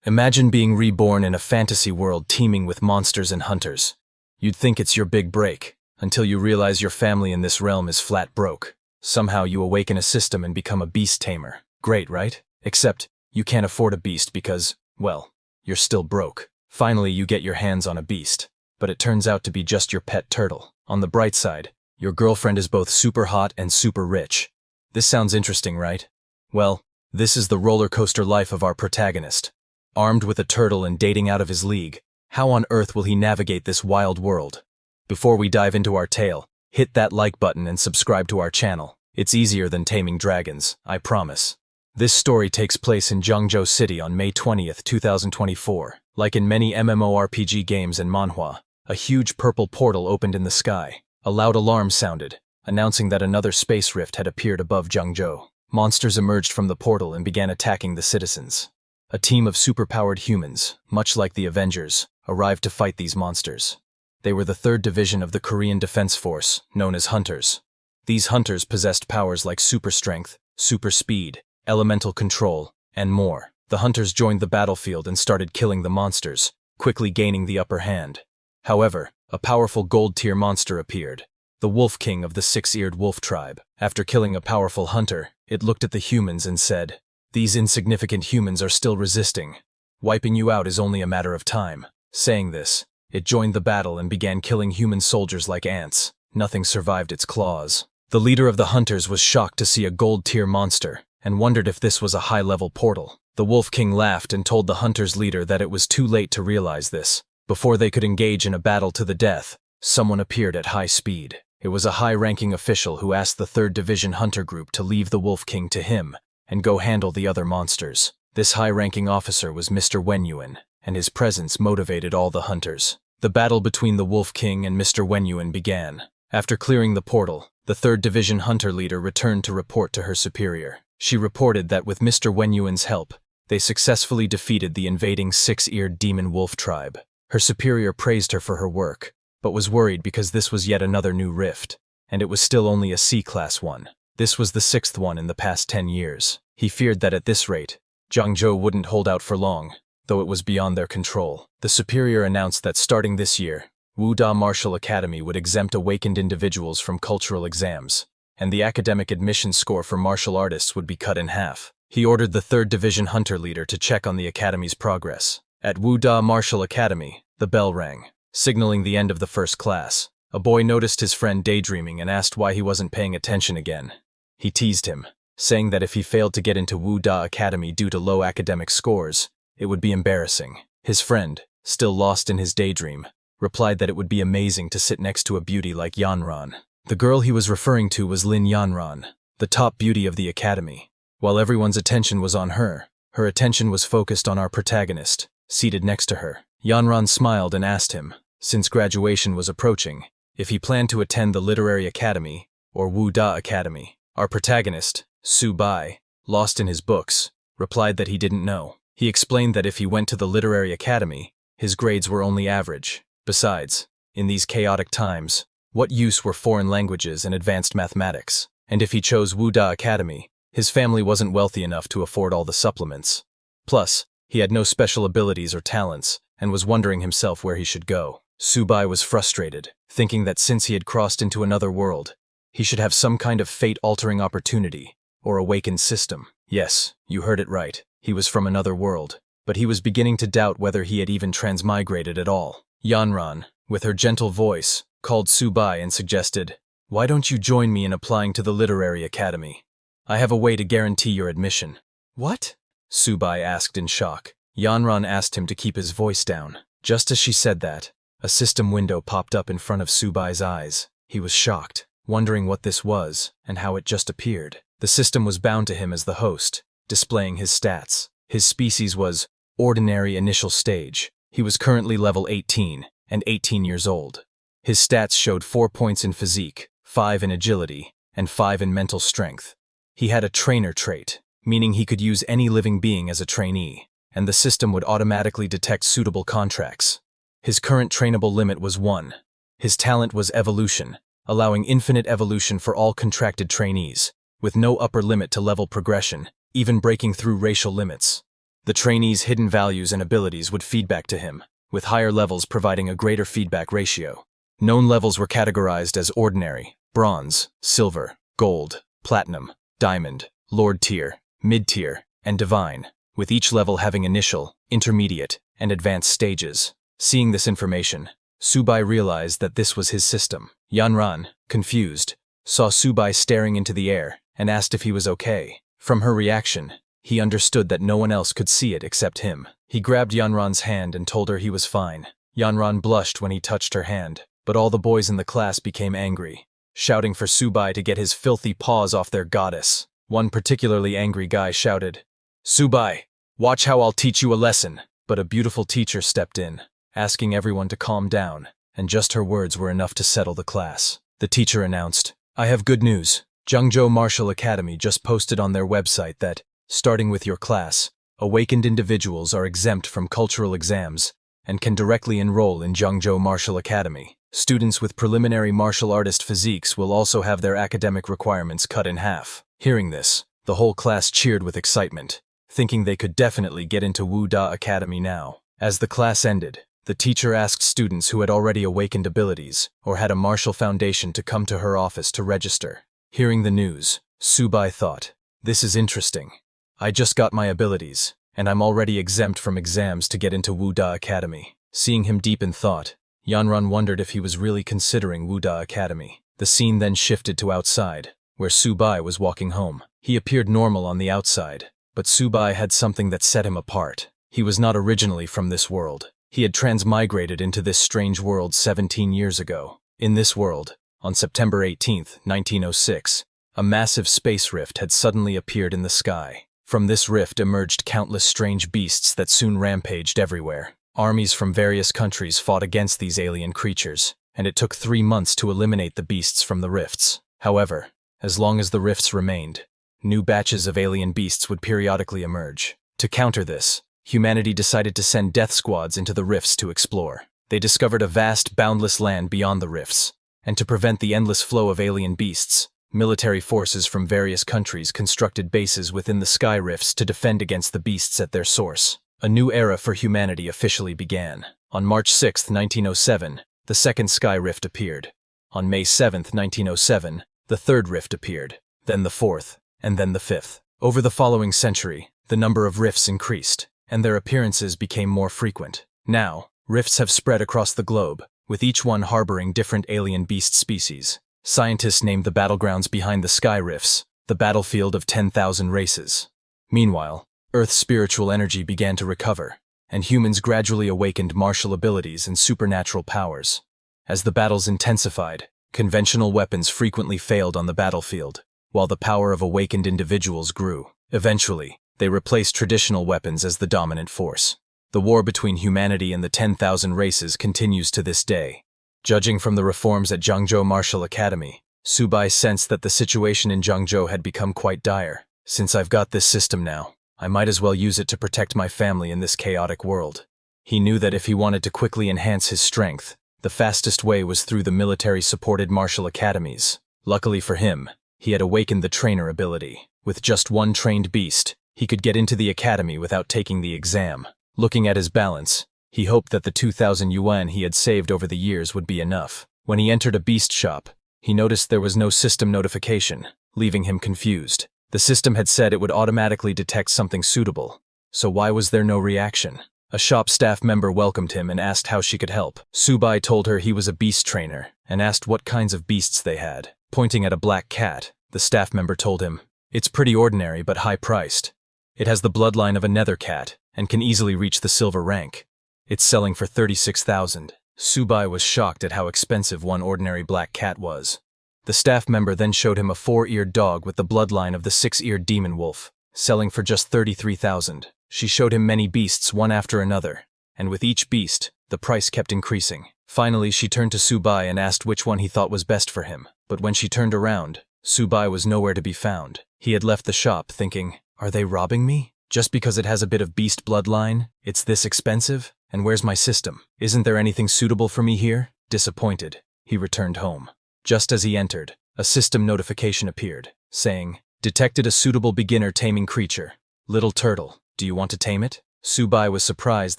Imagine being reborn in a fantasy world teeming with monsters and hunters. You'd think it's your big break, until you realize your family in this realm is flat broke. Somehow you awaken a system and become a beast tamer. Great, right? Except, you can't afford a beast because, well, you're still broke. Finally, you get your hands on a beast, but it turns out to be just your pet turtle. On the bright side, your girlfriend is both super hot and super rich. This sounds interesting, right? Well, this is the roller coaster life of our protagonist. Armed with a turtle and dating out of his league, how on earth will he navigate this wild world? Before we dive into our tale, hit that like button and subscribe to our channel. It's easier than taming dragons, I promise. This story takes place in Zhengzhou City on May 20th, 2024. Like in many MMORPG games and Manhwa, a huge purple portal opened in the sky. A loud alarm sounded, announcing that another space rift had appeared above Zhengzhou. Monsters emerged from the portal and began attacking the citizens. A team of superpowered humans, much like the Avengers, arrived to fight these monsters. They were the 3rd Division of the Korean Defense Force, known as Hunters. These Hunters possessed powers like super strength, super speed, elemental control, and more. The Hunters joined the battlefield and started killing the monsters, quickly gaining the upper hand. However, a powerful gold-tier monster appeared, the Wolf King of the 6-eared wolf tribe. After killing a powerful hunter, it looked at the humans and said, "These insignificant humans are still resisting. Wiping you out is only a matter of time." Saying this, it joined the battle and began killing human soldiers like ants. Nothing survived its claws. The leader of the hunters was shocked to see a gold-tier monster and wondered if this was a high-level portal. The Wolf King laughed and told the hunter's leader that it was too late to realize this. Before they could engage in a battle to the death, someone appeared at high speed. It was a high-ranking official who asked the 3rd Division Hunter Group to leave the Wolf King to him and go handle the other monsters. This high-ranking officer was Mr. Wenyuan, and his presence motivated all the hunters. The battle between the Wolf King and Mr. Wenyuan began. After clearing the portal, the 3rd Division Hunter leader returned to report to her superior. She reported that with Mr. Wenyuan's help, they successfully defeated the invading 6-eared demon wolf tribe. Her superior praised her for her work, but was worried because this was yet another new rift, and it was still only a C-class one. This was the 6th one in the past 10 years. He feared that at this rate, Zhengzhou wouldn't hold out for long, though it was beyond their control. The superior announced that starting this year, Wuda Martial Academy would exempt awakened individuals from cultural exams, and the academic admission score for martial artists would be cut in half. He ordered the 3rd Division Hunter leader to check on the academy's progress. At Wuda Martial Academy, the bell rang, signaling the end of the first class. A boy noticed his friend daydreaming and asked why he wasn't paying attention again. He teased him, saying that if he failed to get into Wuda Academy due to low academic scores, it would be embarrassing. His friend, still lost in his daydream, replied that it would be amazing to sit next to a beauty like Yanran. The girl he was referring to was Lin Yanran, the top beauty of the academy. While everyone's attention was on her, her attention was focused on our protagonist, seated next to her. Yanran smiled and asked him, since graduation was approaching, if he planned to attend the Literary Academy, or Wuda Academy. Our protagonist, Su Bai, lost in his books, replied that he didn't know. He explained that if he went to the Literary Academy, his grades were only average. Besides, in these chaotic times, what use were foreign languages and advanced mathematics? And if he chose Wuda Academy, his family wasn't wealthy enough to afford all the supplements. Plus, he had no special abilities or talents, and was wondering himself where he should go. Su Bai was frustrated, thinking that since he had crossed into another world, he should have some kind of fate-altering opportunity, or awakened system. Yes, you heard it right, he was from another world, but he was beginning to doubt whether he had even transmigrated at all. Yanran, with her gentle voice, called Su Bai and suggested, "Why don't you join me in applying to the Literary Academy? I have a way to guarantee your admission." "What?" Su Bai asked in shock. Yanran asked him to keep his voice down. Just as she said that, a system window popped up in front of Su Bai's eyes. He was shocked, wondering what this was and how it just appeared. The system was bound to him as the host, displaying his stats. His species was Ordinary Initial Stage. He was currently level 18 and 18 years old. His stats showed 4 points in physique, 5 in agility, and 5 in mental strength. He had a trainer trait, meaning he could use any living being as a trainee, and the system would automatically detect suitable contracts. His current trainable limit was 1. His talent was evolution, allowing infinite evolution for all contracted trainees, with no upper limit to level progression, even breaking through racial limits. The trainee's hidden values and abilities would feed back to him, with higher levels providing a greater feedback ratio. Known levels were categorized as ordinary, bronze, silver, gold, platinum, diamond, lord tier, mid-tier, and divine, with each level having initial, intermediate, and advanced stages. Seeing this information, Subai realized that this was his system. Yanran, confused, saw Subai staring into the air and asked if he was okay. From her reaction, he understood that no one else could see it except him. He grabbed Yanran's hand and told her he was fine. Yanran blushed when he touched her hand, but all the boys in the class became angry, shouting for Subai to get his filthy paws off their goddess. One particularly angry guy shouted, "Subai, watch how I'll teach you a lesson." But a beautiful teacher stepped in, asking everyone to calm down, and just her words were enough to settle the class. The teacher announced, "I have good news. Zhengzhou Martial Academy just posted on their website that, starting with your class, awakened individuals are exempt from cultural exams and can directly enroll in Zhengzhou Martial Academy. Students with preliminary martial artist physiques will also have their academic requirements cut in half." Hearing this, the whole class cheered with excitement, thinking they could definitely get into Wu Da Academy now. As the class ended, the teacher asked students who had already awakened abilities or had a martial foundation to come to her office to register. Hearing the news, Subai thought, "This is interesting. I just got my abilities, and I'm already exempt from exams to get into Wu Da Academy." Seeing him deep in thought, Yanran wondered if he was really considering Wu Da Academy. The scene then shifted to outside, where Subai was walking home. He appeared normal on the outside, but Subai had something that set him apart. He was not originally from this world. He had transmigrated into this strange world 17 years ago. In this world, on September 18, 1906, a massive space rift had suddenly appeared in the sky. From this rift emerged countless strange beasts that soon rampaged everywhere. Armies from various countries fought against these alien creatures, and it took 3 months to eliminate the beasts from the rifts. However, as long as the rifts remained, new batches of alien beasts would periodically emerge. To counter this, humanity decided to send death squads into the rifts to explore. They discovered a vast, boundless land beyond the rifts, and to prevent the endless flow of alien beasts, military forces from various countries constructed bases within the sky rifts to defend against the beasts at their source. A new era for humanity officially began. On March 6, 1907, the second sky rift appeared. On May 7, 1907, the third rift appeared, then the fourth, and then the fifth. Over the following century, the number of rifts increased, and their appearances became more frequent. Now, rifts have spread across the globe, with each one harboring different alien beast species. Scientists named the battlegrounds behind the sky rifts the battlefield of 10,000 races. Meanwhile, Earth's spiritual energy began to recover, and humans gradually awakened martial abilities and supernatural powers. As the battles intensified, conventional weapons frequently failed on the battlefield, while the power of awakened individuals grew. Eventually, they replaced traditional weapons as the dominant force. The war between humanity and the 10,000 races continues to this day. Judging from the reforms at Zhengzhou Martial Academy, Subai sensed that the situation in Zhengzhou had become quite dire. "Since I've got this system now, I might as well use it to protect my family in this chaotic world." He knew that if he wanted to quickly enhance his strength, the fastest way was through the military-supported martial academies. Luckily for him, he had awakened the trainer ability. With just one trained beast, he could get into the academy without taking the exam. Looking at his balance, he hoped that the 2,000 yuan he had saved over the years would be enough. When he entered a beast shop, he noticed there was no system notification, leaving him confused. The system had said it would automatically detect something suitable, so why was there no reaction? A shop staff member welcomed him and asked how she could help. Subai told her he was a beast trainer and asked what kinds of beasts they had. Pointing at a black cat, the staff member told him, "It's pretty ordinary but high-priced. It has the bloodline of a nether cat and can easily reach the silver rank. It's selling for 36,000. Subai was shocked at how expensive one ordinary black cat was. The staff member then showed him a 4-eared dog with the bloodline of the 6-eared demon wolf, selling for just 33,000. She showed him many beasts one after another, and with each beast, the price kept increasing. Finally, she turned to Subai and asked which one he thought was best for him. But when she turned around, Subai was nowhere to be found. He had left the shop thinking, "Are they robbing me? Just because it has a bit of beast bloodline, it's this expensive? And where's my system? Isn't there anything suitable for me here?" Disappointed, he returned home. Just as he entered, a system notification appeared, saying, "Detected a suitable beginner taming creature. Little turtle, do Do you want to tame it? Subai was surprised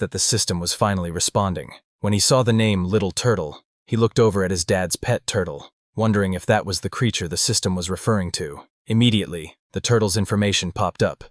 that the system was finally responding. When he saw the name Little Turtle, he looked over at his dad's pet turtle, wondering if that was the creature the system was referring to. Immediately, the turtle's information popped up.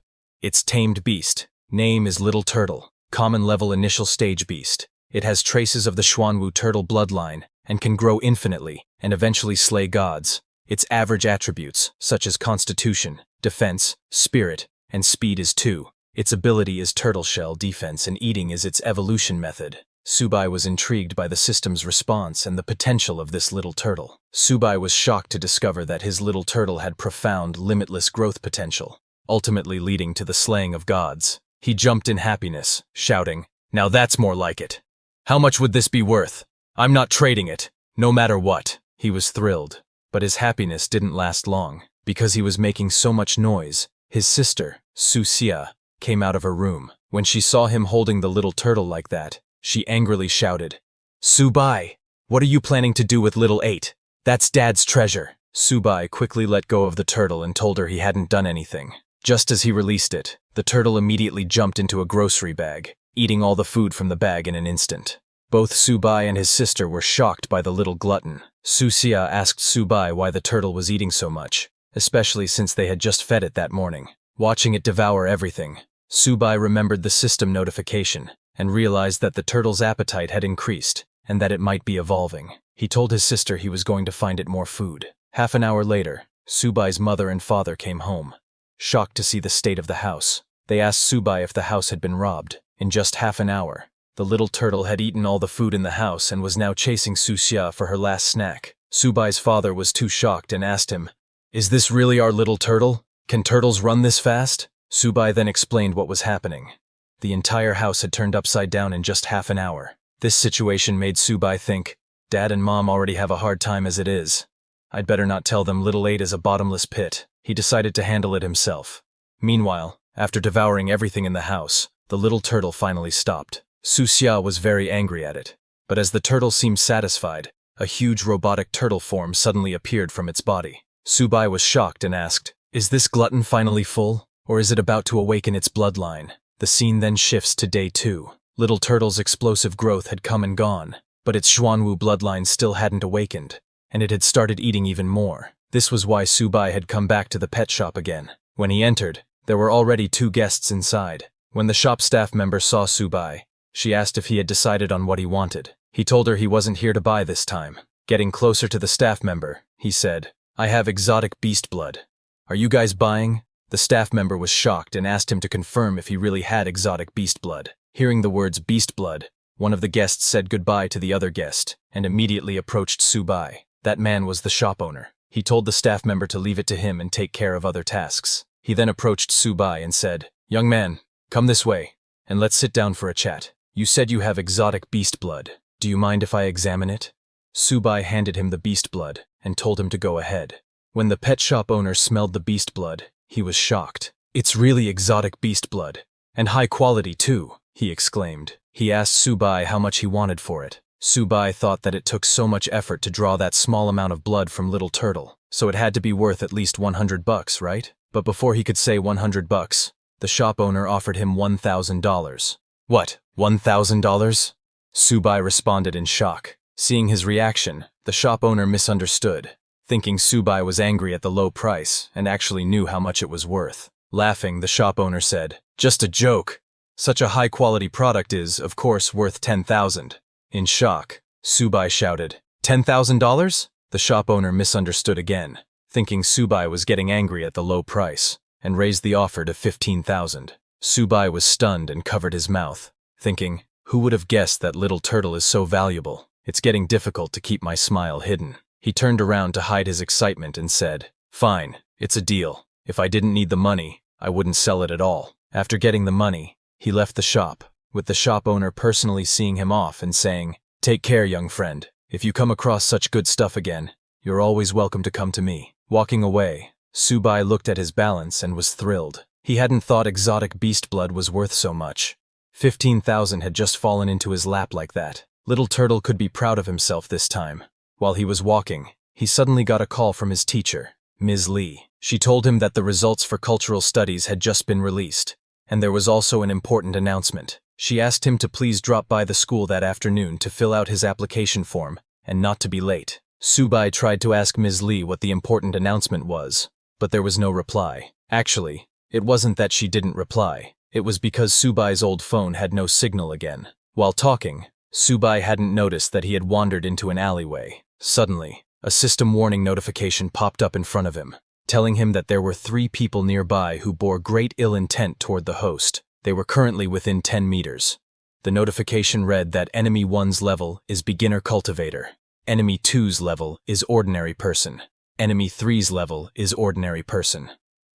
It's tamed beast. Name is Little Turtle. Common level initial stage beast. It has traces of the Xuanwu turtle bloodline and can grow infinitely and eventually slay gods. Its average attributes, such as constitution, defense, spirit, and speed is 2. Its ability is turtle shell defense and eating is its evolution method. Subai was intrigued by the system's response and the potential of this little turtle. Subai was shocked to discover that his little turtle had profound, limitless growth potential, ultimately leading to the slaying of gods. He jumped in happiness, shouting, "Now that's more like it. How much would this be worth? I'm not trading it, no matter what." He was thrilled, but his happiness didn't last long. Because he was making so much noise, his sister, Su Xia, came out of her room. When she saw him holding the little turtle like that, she angrily shouted, "Subai, what are you planning to do with little 8? That's Dad's treasure." Subai quickly let go of the turtle and told her he hadn't done anything. Just as he released it, the turtle immediately jumped into a grocery bag, eating all the food from the bag in an instant. Both Subai and his sister were shocked by the little glutton. Su Xia asked Subai why the turtle was eating so much, especially since they had just fed it that morning. Watching it devour everything, Subai remembered the system notification and realized that the turtle's appetite had increased and that it might be evolving. He told his sister he was going to find it more food. Half an hour later, Subai's mother and father came home, shocked to see the state of the house. They asked Subai if the house had been robbed. In just half an hour, the little turtle had eaten all the food in the house and was now chasing Su Xia for her last snack. Subai's father was too shocked and asked him, "Is this really our little turtle? Can turtles run this fast?" Subai then explained what was happening. The entire house had turned upside down in just half an hour. This situation made Subai think, Dad and Mom already have a hard time as it is. I'd better not tell them little 8 is a bottomless pit. He decided to handle it himself. Meanwhile, after devouring everything in the house, the little turtle finally stopped. Su Xia was very angry at it, but as the turtle seemed satisfied, a huge robotic turtle form suddenly appeared from its body. Subai was shocked and asked, "Is this glutton finally full, or is it about to awaken its bloodline?" The scene then shifts to day 2. Little Turtle's explosive growth had come and gone, but its Xuanwu bloodline still hadn't awakened, and it had started eating even more. This was why Subai had come back to the pet shop again. When he entered, there were already 2 guests inside. When the shop staff member saw Subai, she asked if he had decided on what he wanted. He told her he wasn't here to buy this time. Getting closer to the staff member, he said, "I have exotic beast blood. Are you guys buying?" The staff member was shocked and asked him to confirm if he really had exotic beast blood. Hearing the words beast blood, one of the guests said goodbye to the other guest and immediately approached Subai. That man was the shop owner. He told the staff member to leave it to him and take care of other tasks. He then approached Subai and said, "Young man, come this way, and let's sit down for a chat. You said you have exotic beast blood. Do you mind if I examine it?" Subai handed him the beast blood and told him to go ahead. When the pet shop owner smelled the beast blood, he was shocked. "It's really exotic beast blood, and high quality too," he exclaimed. He asked Subai how much he wanted for it. Subai thought that it took so much effort to draw that small amount of blood from Little Turtle, so it had to be worth at least $100, right? But before he could say $100, the shop owner offered him $1,000. "What, $1,000? Subai responded in shock. Seeing his reaction, the shop owner misunderstood, thinking Subai was angry at the low price and actually knew how much it was worth. Laughing, the shop owner said, "Just a joke. Such a high-quality product is, of course, worth $10,000. In shock, Subai shouted, $10,000? The shop owner misunderstood again, thinking Subai was getting angry at the low price, and raised the offer to $15,000. Subai was stunned and covered his mouth, thinking, who would have guessed that Little Turtle is so valuable? It's getting difficult to keep my smile hidden. He turned around to hide his excitement and said, "Fine, it's a deal. If I didn't need the money, I wouldn't sell it at all." After getting the money, he left the shop, with the shop owner personally seeing him off and saying, "Take care, young friend. If you come across such good stuff again, you're always welcome to come to me." Walking away, Subai looked at his balance and was thrilled. He hadn't thought exotic beast blood was worth so much. 15,000 had just fallen into his lap like that. Little Turtle could be proud of himself this time. While he was walking, he suddenly got a call from his teacher, Ms. Lee. She told him that the results for cultural studies had just been released, And there was also an important announcement. She asked him to please drop by the school that afternoon to fill out his application form, and not to be late. Subai tried to ask Ms. Lee what the important announcement was, but there was no reply. Actually, it wasn't that she didn't reply. It was because Subai's old phone had no signal again. While talking, Subai hadn't noticed that he had wandered into an alleyway. Suddenly, a system warning notification popped up in front of him, telling him that there were 3 people nearby who bore great ill intent toward the host. They were currently within 10 meters. The notification read that Enemy 1's level is Beginner Cultivator. Enemy 2's level is Ordinary Person. Enemy 3's level is Ordinary Person.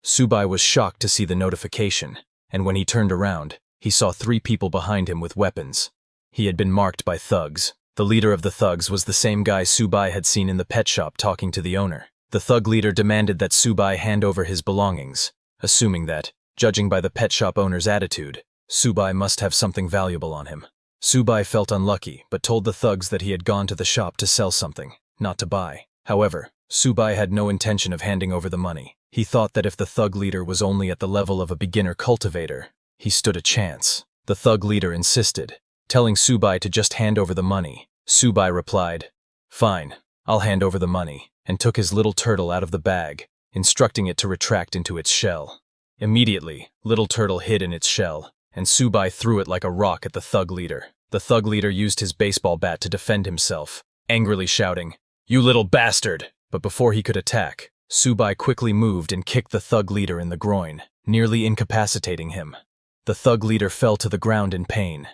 Subai was shocked to see the notification, and when he turned around, he saw 3 people behind him with weapons. He had been marked by thugs. The leader of the thugs was the same guy Subai had seen in the pet shop talking to the owner. The thug leader demanded that Subai hand over his belongings, assuming that, judging by the pet shop owner's attitude, Subai must have something valuable on him. Subai felt unlucky, but told the thugs that he had gone to the shop to sell something, not to buy. However, Subai had no intention of handing over the money. He thought that if the thug leader was only at the level of a beginner cultivator, he stood a chance. The thug leader insisted, telling Subai to just hand over the money. Subai replied, "Fine, I'll hand over the money," and took his little turtle out of the bag, instructing it to retract into its shell. Immediately, little turtle hid in its shell, and Subai threw it like a rock at the thug leader. The thug leader used his baseball bat to defend himself, angrily shouting, "You little bastard!" But before he could attack, Subai quickly moved and kicked the thug leader in the groin, nearly incapacitating him. The thug leader fell to the ground in pain.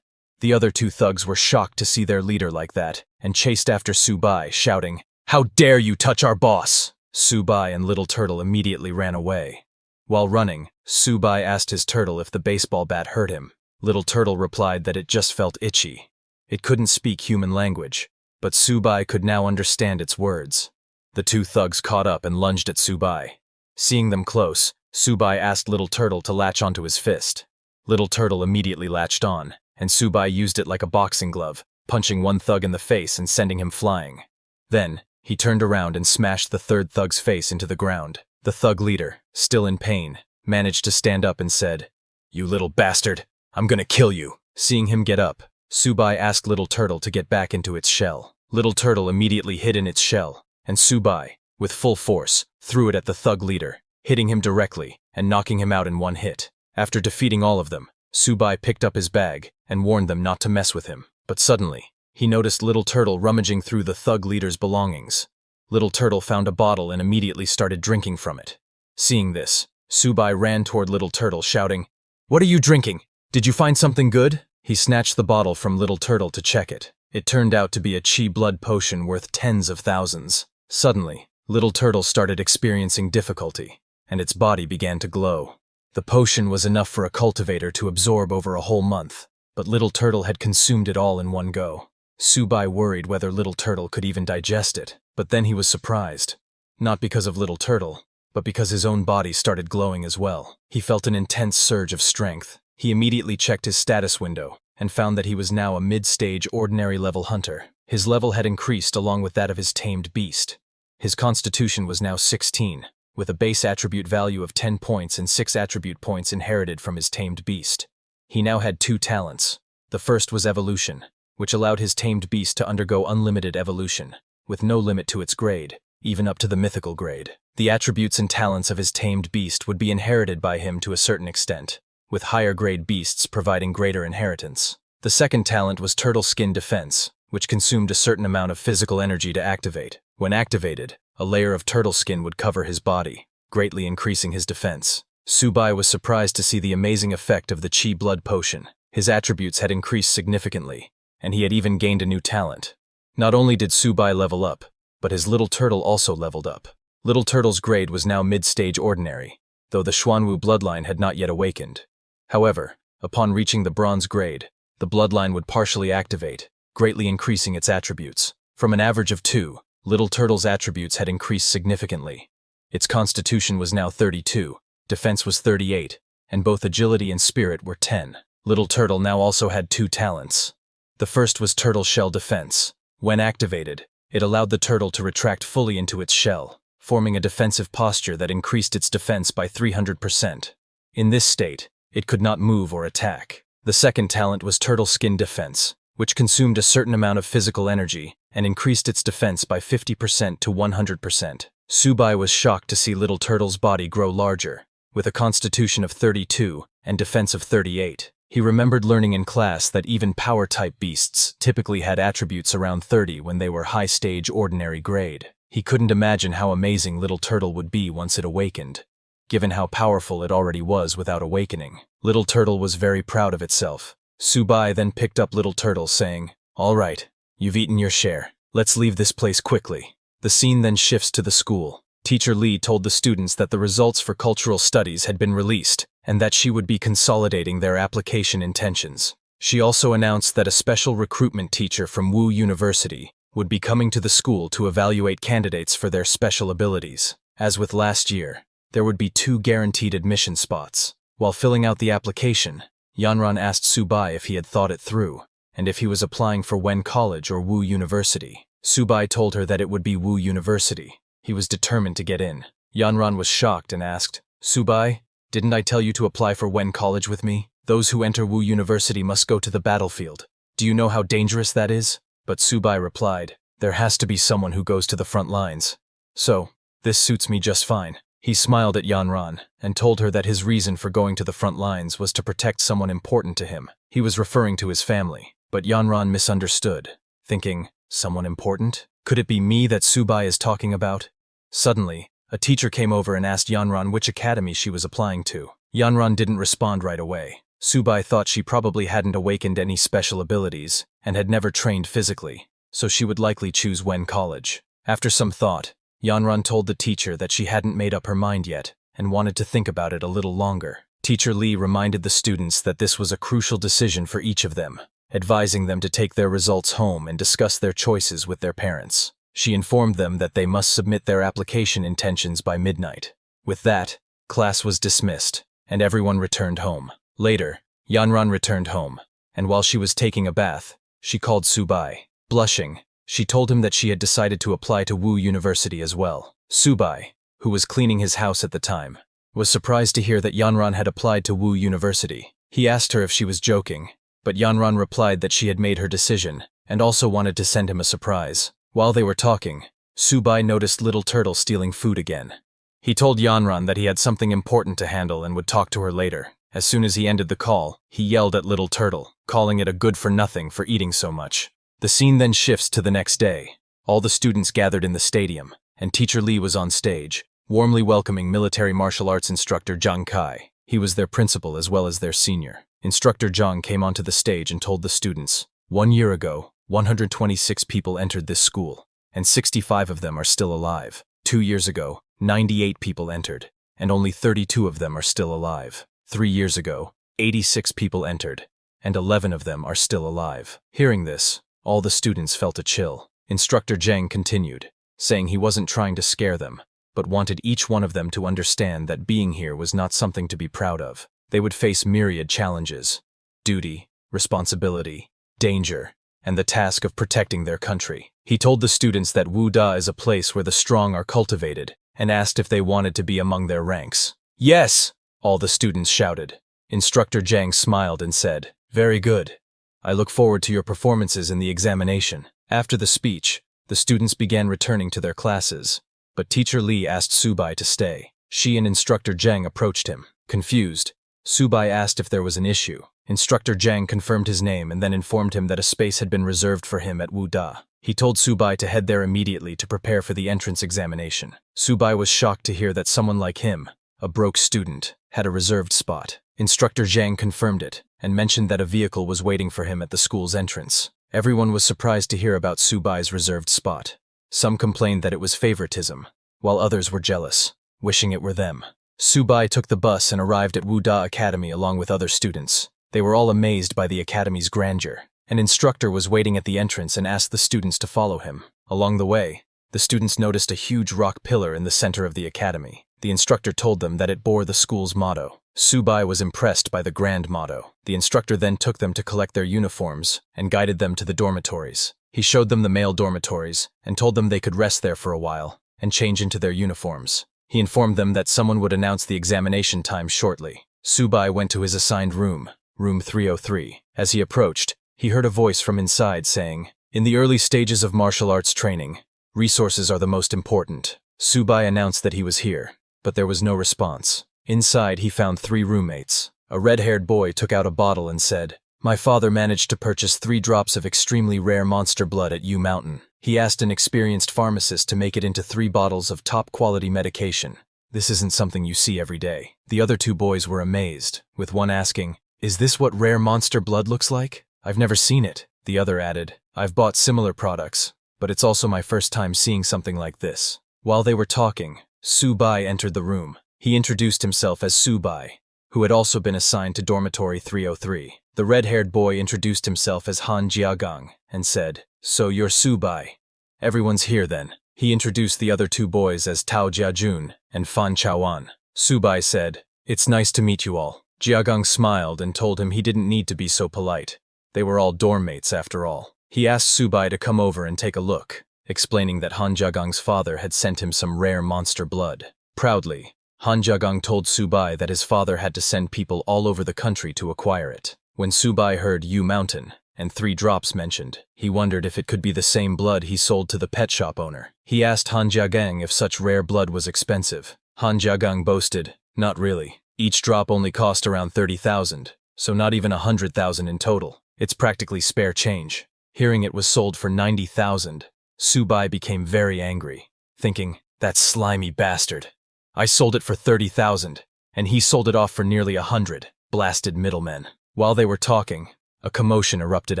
The other 2 thugs were shocked to see their leader like that, and chased after Subai, shouting, "How dare you touch our boss!" Subai and Little Turtle immediately ran away. While running, Subai asked his turtle if the baseball bat hurt him. Little Turtle replied that it just felt itchy. It couldn't speak human language, but Subai could now understand its words. The 2 thugs caught up and lunged at Subai. Seeing them close, Subai asked Little Turtle to latch onto his fist. Little Turtle immediately latched on, and Subai used it like a boxing glove, punching one thug in the face and sending him flying. Then, he turned around and smashed the 3rd thug's face into the ground. The thug leader, still in pain, managed to stand up and said, "You little bastard, I'm gonna kill you." Seeing him get up, Subai asked Little Turtle to get back into its shell. Little Turtle immediately hid in its shell, and Subai, with full force, threw it at the thug leader, hitting him directly and knocking him out in one hit. After defeating all of them, Subai picked up his bag and warned them not to mess with him. But suddenly, he noticed Little Turtle rummaging through the thug leader's belongings. Little Turtle found a bottle and immediately started drinking from it. Seeing this, Subai ran toward Little Turtle shouting, "What are you drinking? Did you find something good?" He snatched the bottle from Little Turtle to check it. It turned out to be a chi blood potion worth tens of thousands. Suddenly, Little Turtle started experiencing difficulty, and its body began to glow. The potion was enough for a cultivator to absorb over a whole month, but Little Turtle had consumed it all in one go. Subai worried whether Little Turtle could even digest it, but then he was surprised. Not because of Little Turtle, but because his own body started glowing as well. He felt an intense surge of strength. He immediately checked his status window and found that he was now a mid-stage ordinary level hunter. His level had increased along with that of his tamed beast. His constitution was now 16, with a base attribute value of 10 points and 6 attribute points inherited from his tamed beast. He now had 2 talents. The first was evolution, which allowed his tamed beast to undergo unlimited evolution, with no limit to its grade, even up to the mythical grade. The attributes and talents of his tamed beast would be inherited by him to a certain extent, with higher grade beasts providing greater inheritance. The second talent was Turtle Skin Defense, which consumed a certain amount of physical energy to activate. When activated, a layer of turtle skin would cover his body, greatly increasing his defense. Subai was surprised to see the amazing effect of the Chi Blood Potion. His attributes had increased significantly, and he had even gained a new talent. Not only did Subai level up, but his little turtle also leveled up. Little Turtle's grade was now mid-stage ordinary, though the Xuanwu bloodline had not yet awakened. However, upon reaching the bronze grade, the bloodline would partially activate, greatly increasing its attributes. From an average of 2, Little Turtle's attributes had increased significantly. Its constitution was now 32, defense was 38, and both agility and spirit were 10. Little Turtle now also had 2 talents. The first was Turtle Shell Defense. When activated, it allowed the turtle to retract fully into its shell, forming a defensive posture that increased its defense by 300%. In this state, It could not move or attack. The second talent was Turtle Skin Defense, which consumed a certain amount of physical energy and increased its defense by 50% to 100%. Subai was shocked to see Little Turtle's body grow larger, with a constitution of 32 and defense of 38. He remembered learning in class that even power-type beasts typically had attributes around 30 when they were high-stage ordinary grade. He couldn't imagine how amazing Little Turtle would be once it awakened, given how powerful it already was without awakening. Little Turtle was very proud of itself. Subai then picked up Little Turtle, saying, "All right, you've eaten your share. Let's leave this place quickly." The scene then shifts to the school. Teacher Lee told the students that the results for cultural studies had been released and that she would be consolidating their application intentions. She also announced that a special recruitment teacher from Wu University would be coming to the school to evaluate candidates for their special abilities. As with last year, there would be 2 guaranteed admission spots. While filling out the application, Yanran asked Subai if he had thought it through, and if he was applying for Wen College or Wu University. Subai told her that it would be Wu University. He was determined to get in. Yanran was shocked and asked, "Subai, didn't I tell you to apply for Wen College with me? Those who enter Wu University must go to the battlefield. Do you know how dangerous that is?" But Subai replied, "There has to be someone who goes to the front lines. So, this suits me just fine." He smiled at Yanran and told her that his reason for going to the front lines was to protect someone important to him. He was referring to his family, but Yanran misunderstood, thinking, "Someone important? Could it be me that Subai is talking about?" Suddenly, a teacher came over and asked Yanran which academy she was applying to. Yanran didn't respond right away. Subai thought she probably hadn't awakened any special abilities and had never trained physically, so she would likely choose Wen College. After some thought, Yanran told the teacher that she hadn't made up her mind yet and wanted to think about it a little longer. Teacher Lee reminded the students that this was a crucial decision for each of them, advising them to take their results home and discuss their choices with their parents. She informed them that they must submit their application intentions by midnight. With that, class was dismissed, and everyone returned home. Later, Yanran returned home, and while she was taking a bath, she called Subai. Blushing, she told him that she had decided to apply to Wu University as well. Subai, who was cleaning his house at the time, was surprised to hear that Yanran had applied to Wu University. He asked her if she was joking, but Yanran replied that she had made her decision and also wanted to send him a surprise. While they were talking, Subai noticed Little Turtle stealing food again. He told Yanran that he had something important to handle and would talk to her later. As soon as he ended the call, he yelled at Little Turtle, calling it a good-for-nothing for eating so much. The scene then shifts to the next day. All the students gathered in the stadium, and Teacher Lee was on stage, warmly welcoming military martial arts instructor Zhang Kai. He was their principal as well as their senior. Instructor Zhang came onto the stage and told the students, "1 year ago, 126 people entered this school, and 65 of them are still alive. 2 years ago, 98 people entered, and only 32 of them are still alive. 3 years ago, 86 people entered, and 11 of them are still alive." Hearing this, all the students felt a chill. Instructor Zhang continued, saying he wasn't trying to scare them, but wanted each one of them to understand that being here was not something to be proud of. They would face myriad challenges: duty, responsibility, danger, and the task of protecting their country. He told the students that Wu Da is a place where the strong are cultivated, and asked if they wanted to be among their ranks. "Yes!" all the students shouted. Instructor Zhang smiled and said, "Very good. I look forward to your performances in the examination." After the speech, the students began returning to their classes, but Teacher Lee asked Subai to stay. She and Instructor Zhang approached him. Confused, Subai asked if there was an issue. Instructor Zhang confirmed his name and then informed him that a space had been reserved for him at Wu Da. He told Subai to head there immediately to prepare for the entrance examination. Subai was shocked to hear that someone like him, a broke student, had a reserved spot. Instructor Zhang confirmed it and mentioned that a vehicle was waiting for him at the school's entrance. Everyone was surprised to hear about Subai's reserved spot. Some complained that it was favoritism, while others were jealous, wishing it were them. Subai took the bus and arrived at Wu Da Academy along with other students. They were all amazed by the academy's grandeur. An instructor was waiting at the entrance and asked the students to follow him. Along the way, the students noticed a huge rock pillar in the center of the academy. The instructor told them that it bore the school's motto. Subai was impressed by the grand motto. The instructor then took them to collect their uniforms and guided them to the dormitories. He showed them the male dormitories and told them they could rest there for a while and change into their uniforms. He informed them that someone would announce the examination time shortly. Subai went to his assigned room, room 303. As he approached, he heard a voice from inside saying, "In the early stages of martial arts training, resources are the most important." Subai announced that he was here, but there was no response. Inside, he found 3 roommates. A red-haired boy took out a bottle and said, "My father managed to purchase 3 drops of extremely rare monster blood at U Mountain. He asked an experienced pharmacist to make it into 3 bottles of top-quality medication. This isn't something you see every day." The other 2 boys were amazed, with one asking, "Is this what rare monster blood looks like? I've never seen it." The other added, "I've bought similar products, but it's also my first time seeing something like this." While they were talking, Subai entered the room. He introduced himself as Subai, who had also been assigned to dormitory 303. The red-haired boy introduced himself as Han Jiagang and said, "So you're Subai. Everyone's here then." He introduced the other 2 boys as Tao Jiajun and Fan Chaoan. Subai said, "It's nice to meet you all." Jiagang smiled and told him he didn't need to be so polite. They were all dorm mates after all. He asked Subai to come over and take a look, explaining that Han Jiagang's father had sent him some rare monster blood. Proudly, Han Jiagang told Subai that his father had to send people all over the country to acquire it. When Subai heard U Mountain and 3 drops mentioned, he wondered if it could be the same blood he sold to the pet shop owner. He asked Han Jiagang if such rare blood was expensive. Han Jiagang boasted, "Not really. Each drop only cost around 30,000, so not even 100,000 in total. It's practically spare change." Hearing it was sold for 90,000, Subai became very angry, thinking, "That slimy bastard. I sold it for 30,000, and he sold it off for nearly 100. Blasted middlemen." While they were talking, a commotion erupted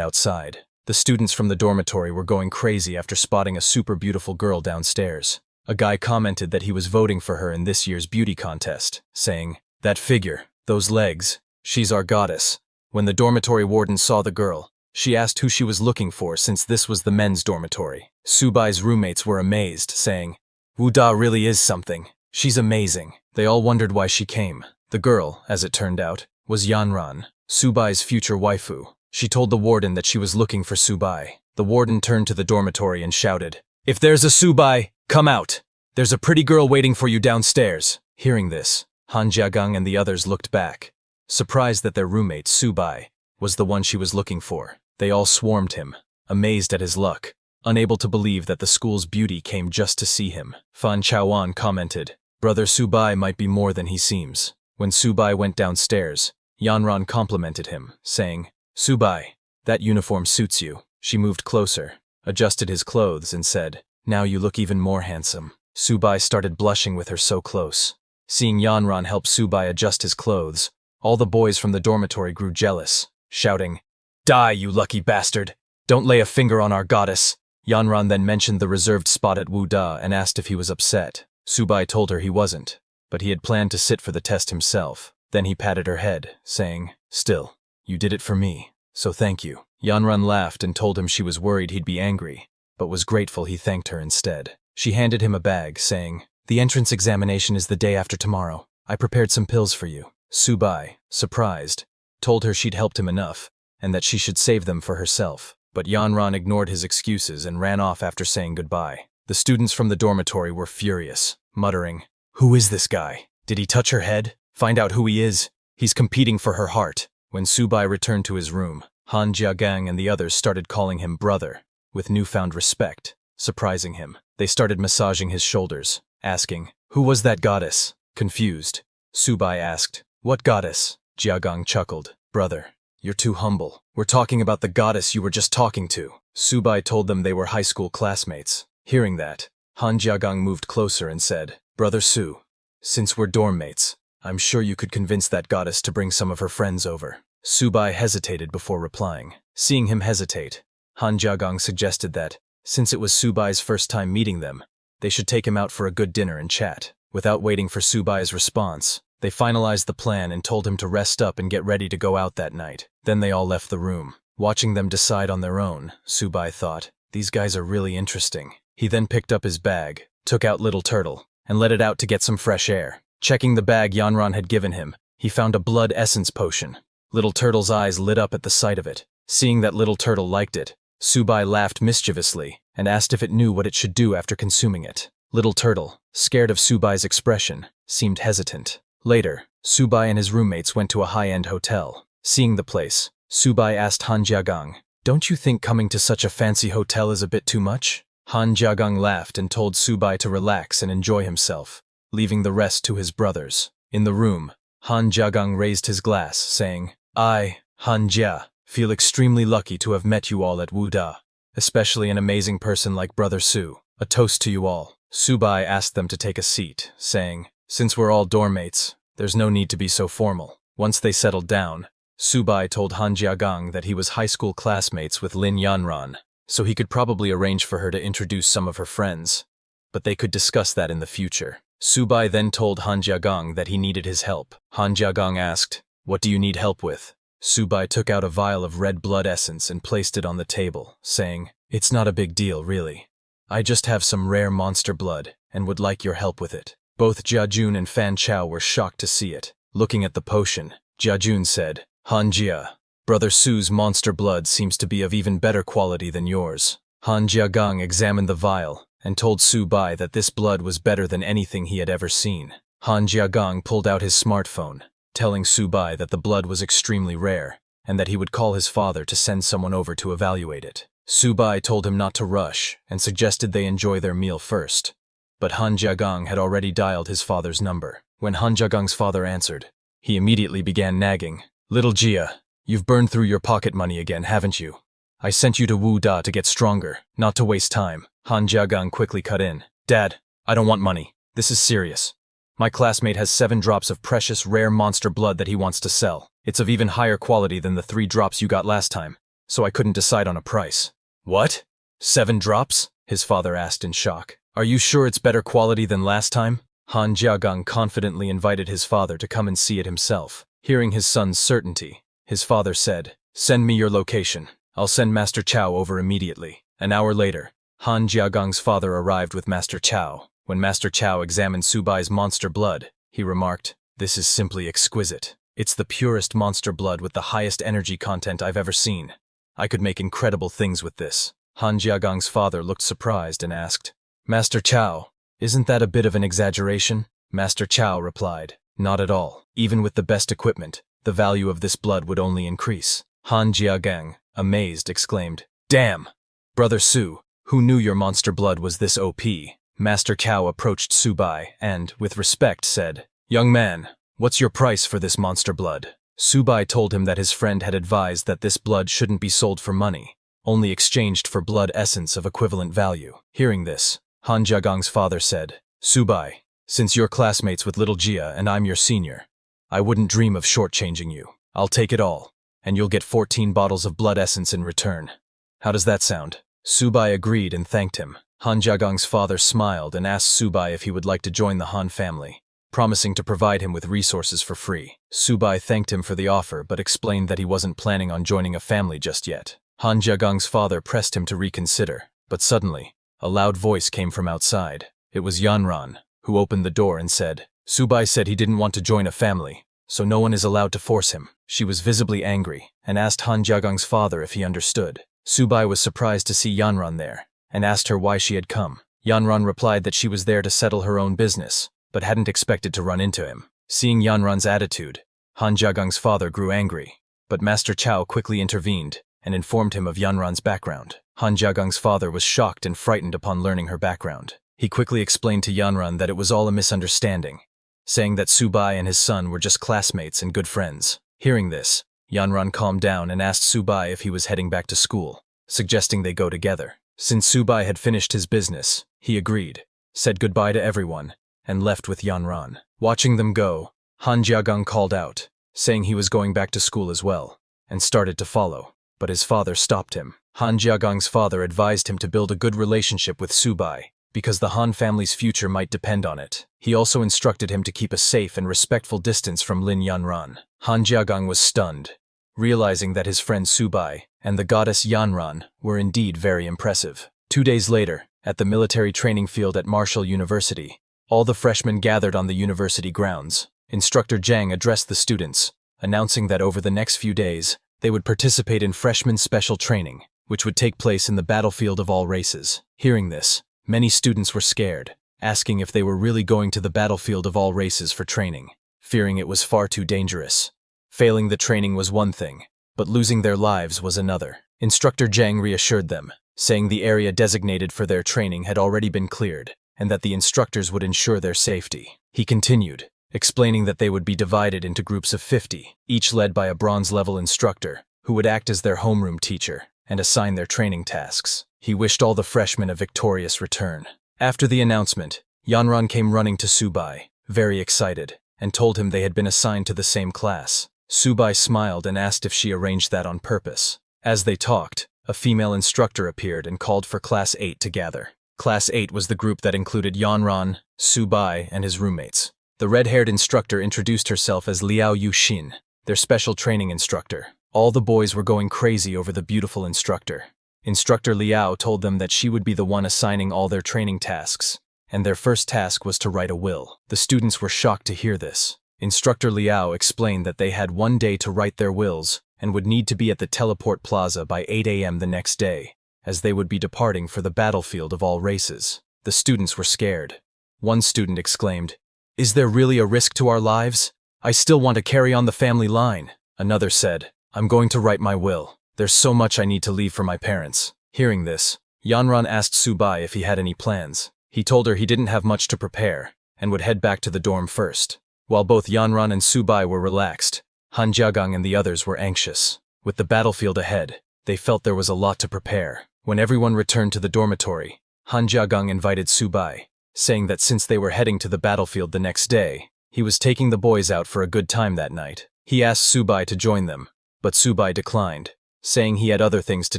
outside. The students from the dormitory were going crazy after spotting a super beautiful girl downstairs. A guy commented that he was voting for her in this year's beauty contest, saying, "That figure, those legs, she's our goddess." When the dormitory warden saw the girl, she asked who she was looking for since this was the men's dormitory. Subai's roommates were amazed, saying, "Wu Da really is something. She's amazing." They all wondered why she came. The girl, as it turned out, was Yanran, Subai's future waifu. She told the warden that she was looking for Subai. The warden turned to the dormitory and shouted, "If there's a Subai, come out! There's a pretty girl waiting for you downstairs." Hearing this, Han Jiagang and the others looked back, surprised that their roommate, Subai, was the one she was looking for. They all swarmed him, amazed at his luck, unable to believe that the school's beauty came just to see him. Fan Chaoan commented, "Brother Subai might be more than he seems." When Subai went downstairs, Yanran complimented him, saying, "Subai, that uniform suits you." She moved closer, adjusted his clothes, and said, "Now you look even more handsome." Subai started blushing with her so close. Seeing Yanran help Subai adjust his clothes, all the boys from the dormitory grew jealous, shouting, "Die, you lucky bastard! Don't lay a finger on our goddess!" Yanran then mentioned the reserved spot at Wu Da and asked if he was upset. Subai told her he wasn't, but he had planned to sit for the test himself. Then he patted her head, saying, "Still, you did it for me, so thank you." Yanran laughed and told him she was worried he'd be angry, but was grateful he thanked her instead. She handed him a bag, saying, "The entrance examination is the day after tomorrow. I prepared some pills for you." Subai, surprised, told her she'd helped him enough, and that she should save them for herself. But Yanran ignored his excuses and ran off after saying goodbye. The students from the dormitory were furious, muttering, "Who is this guy? Did he touch her head? Find out who he is. He's competing for her heart." When Subai returned to his room, Han Jiagang and the others started calling him brother, with newfound respect, surprising him. They started massaging his shoulders, asking, "Who was that goddess?" Confused, Subai asked, "What goddess?" Jiagang chuckled, "Brother, you're too humble. We're talking about the goddess you were just talking to." Subai told them they were high school classmates. Hearing that, Han Jiagang moved closer and said, "Brother Su, since we're dorm mates, I'm sure you could convince that goddess to bring some of her friends over." Subai hesitated before replying. Seeing him hesitate, Han Jiagang suggested that, since it was Subai's first time meeting them, they should take him out for a good dinner and chat. Without waiting for Subai's response, they finalized the plan and told him to rest up and get ready to go out that night. Then they all left the room. Watching them decide on their own, Subai thought, "These guys are really interesting." He then picked up his bag, took out Little Turtle, and let it out to get some fresh air. Checking the bag Yanran had given him, he found a blood essence potion. Little Turtle's eyes lit up at the sight of it. Seeing that Little Turtle liked it, Subai laughed mischievously and asked if it knew what it should do after consuming it. Little Turtle, scared of Subai's expression, seemed hesitant. Later, Subai and his roommates went to a high-end hotel. Seeing the place, Subai asked Han Jiagang, "Don't you think coming to such a fancy hotel is a bit too much?" Han Jiagang laughed and told Subai to relax and enjoy himself, leaving the rest to his brothers. In the room, Han Jiagang raised his glass, saying, "I, Han Jia, feel extremely lucky to have met you all at Wuda, especially an amazing person like Brother Su. A toast to you all." Subai asked them to take a seat, saying, "Since we're all dorm mates, there's no need to be so formal." Once they settled down, Subai told Han Jiagang that he was high school classmates with Lin Yanran, so he could probably arrange for her to introduce some of her friends, but they could discuss that in the future. Subai then told Han Jiagang that he needed his help. Han Jiagang asked, "What do you need help with?" Subai took out a vial of red blood essence and placed it on the table, saying, "It's not a big deal, really. I just have some rare monster blood and would like your help with it." Both Jiajun and Fan Chao were shocked to see it. Looking at the potion, Jiajun said, "Han Jia, Brother Su's monster blood seems to be of even better quality than yours." Han Jiagang examined the vial and told Subai that this blood was better than anything he had ever seen. Han Jiagang pulled out his smartphone, telling Subai that the blood was extremely rare and that he would call his father to send someone over to evaluate it. Subai told him not to rush and suggested they enjoy their meal first, but Han Jiagang had already dialed his father's number. When Han Jiagang's father answered, he immediately began nagging, "Little Jia, you've burned through your pocket money again, haven't you? I sent you to Wu Da to get stronger, not to waste time." Han Jiagang quickly cut in, "Dad, I don't want money. This is serious. My classmate has 7 drops of precious rare monster blood that he wants to sell. It's of even higher quality than the 3 drops you got last time, so I couldn't decide on a price." "What? 7 drops?" his father asked in shock. "Are you sure it's better quality than last time?" Han Jiagang confidently invited his father to come and see it himself. Hearing his son's certainty, his father said, "Send me your location. I'll send Master Chao over immediately." An hour later, Han Jiagang's father arrived with Master Chao. When Master Chao examined Subai's monster blood, he remarked, "This is simply exquisite. It's the purest monster blood with the highest energy content I've ever seen. I could make incredible things with this." Han Jiagang's father looked surprised and asked, "Master Chao, isn't that a bit of an exaggeration?" Master Chao replied, "Not at all. Even with the best equipment, the value of this blood would only increase." Han Jiagang, amazed, exclaimed, "Damn! Brother Su, who knew your monster blood was this OP?" Master Chao approached Subai and, with respect, said, "Young man, what's your price for this monster blood?" Subai told him that his friend had advised that this blood shouldn't be sold for money, only exchanged for blood essence of equivalent value. Hearing this, Han Jiagang's father said, "Subai, since you're classmates with little Jia and I'm your senior, I wouldn't dream of shortchanging you. I'll take it all, and you'll get 14 bottles of blood essence in return. How does that sound?" Subai agreed and thanked him. Han Jiagang's father smiled and asked Subai if he would like to join the Han family, promising to provide him with resources for free. Subai thanked him for the offer but explained that he wasn't planning on joining a family just yet. Han Jiagang's father pressed him to reconsider, but suddenly, a loud voice came from outside. It was Yanran, who opened the door and said, "Subai said he didn't want to join a family, so no one is allowed to force him." She was visibly angry and asked Han Jiagang's father if he understood. Subai was surprised to see Yanran there and asked her why she had come. Yanran replied that she was there to settle her own business, but hadn't expected to run into him. Seeing Yanran's attitude, Han Jiagang's father grew angry, but Master Chao quickly intervened and informed him of Yanran's background. Han Jiagang's father was shocked and frightened upon learning her background. He quickly explained to Yanran that it was all a misunderstanding, saying that Subai and his son were just classmates and good friends. Hearing this, Yanran calmed down and asked Subai if he was heading back to school, suggesting they go together. Since Subai had finished his business, he agreed, said goodbye to everyone, and left with Yanran. Watching them go, Han Jiagang called out, saying he was going back to school as well, and started to follow, but his father stopped him. Han Jiagang's father advised him to build a good relationship with Subai, because the Han family's future might depend on it. He also instructed him to keep a safe and respectful distance from Lin Yanran. Han Jiagang was stunned, realizing that his friend Subai and the goddess Yanran were indeed very impressive. 2 days later, at the military training field at Marshall University, all the freshmen gathered on the university grounds. Instructor Zhang addressed the students, announcing that over the next few days, they would participate in freshman special training, which would take place in the battlefield of all races. Hearing this, many students were scared, asking if they were really going to the battlefield of all races for training. fearing it was far too dangerous. Failing the training was one thing, but losing their lives was another. Instructor Zhang reassured them, saying the area designated for their training had already been cleared, and that the instructors would ensure their safety. He continued, explaining that they would be divided into groups of 50, each led by a bronze-level instructor, who would act as their homeroom teacher and assign their training tasks. He wished all the freshmen a victorious return. After the announcement, Yanran came running to Subai, very excited, and told him they had been assigned to the same class. Subai smiled and asked if she arranged that on purpose. As they talked, a female instructor appeared and called for Class 8 to gather. Class 8 was the group that included Yanran, Subai, and his roommates. The red-haired instructor introduced herself as Liao Yuxin, their special training instructor. All the boys were going crazy over the beautiful instructor. Instructor Liao told them that she would be the one assigning all their training tasks, and their first task was to write a will. The students were shocked to hear this. Instructor Liao explained that they had one day to write their wills and would need to be at the teleport plaza by 8 a.m. the next day, as they would be departing for the battlefield of all races. The students were scared. One student exclaimed, "Is there really a risk to our lives? I still want to carry on the family line." Another said, "I'm going to write my will. There's so much I need to leave for my parents." Hearing this, Yanran asked Subai if he had any plans. He told her he didn't have much to prepare and would head back to the dorm first. While both Yanran and Subai were relaxed, Han Jiagang and the others were anxious. With the battlefield ahead, they felt there was a lot to prepare. When everyone returned to the dormitory, Han Jiagang invited Subai, saying that since they were heading to the battlefield the next day, he was taking the boys out for a good time that night. He asked Subai to join them, but Subai declined, saying he had other things to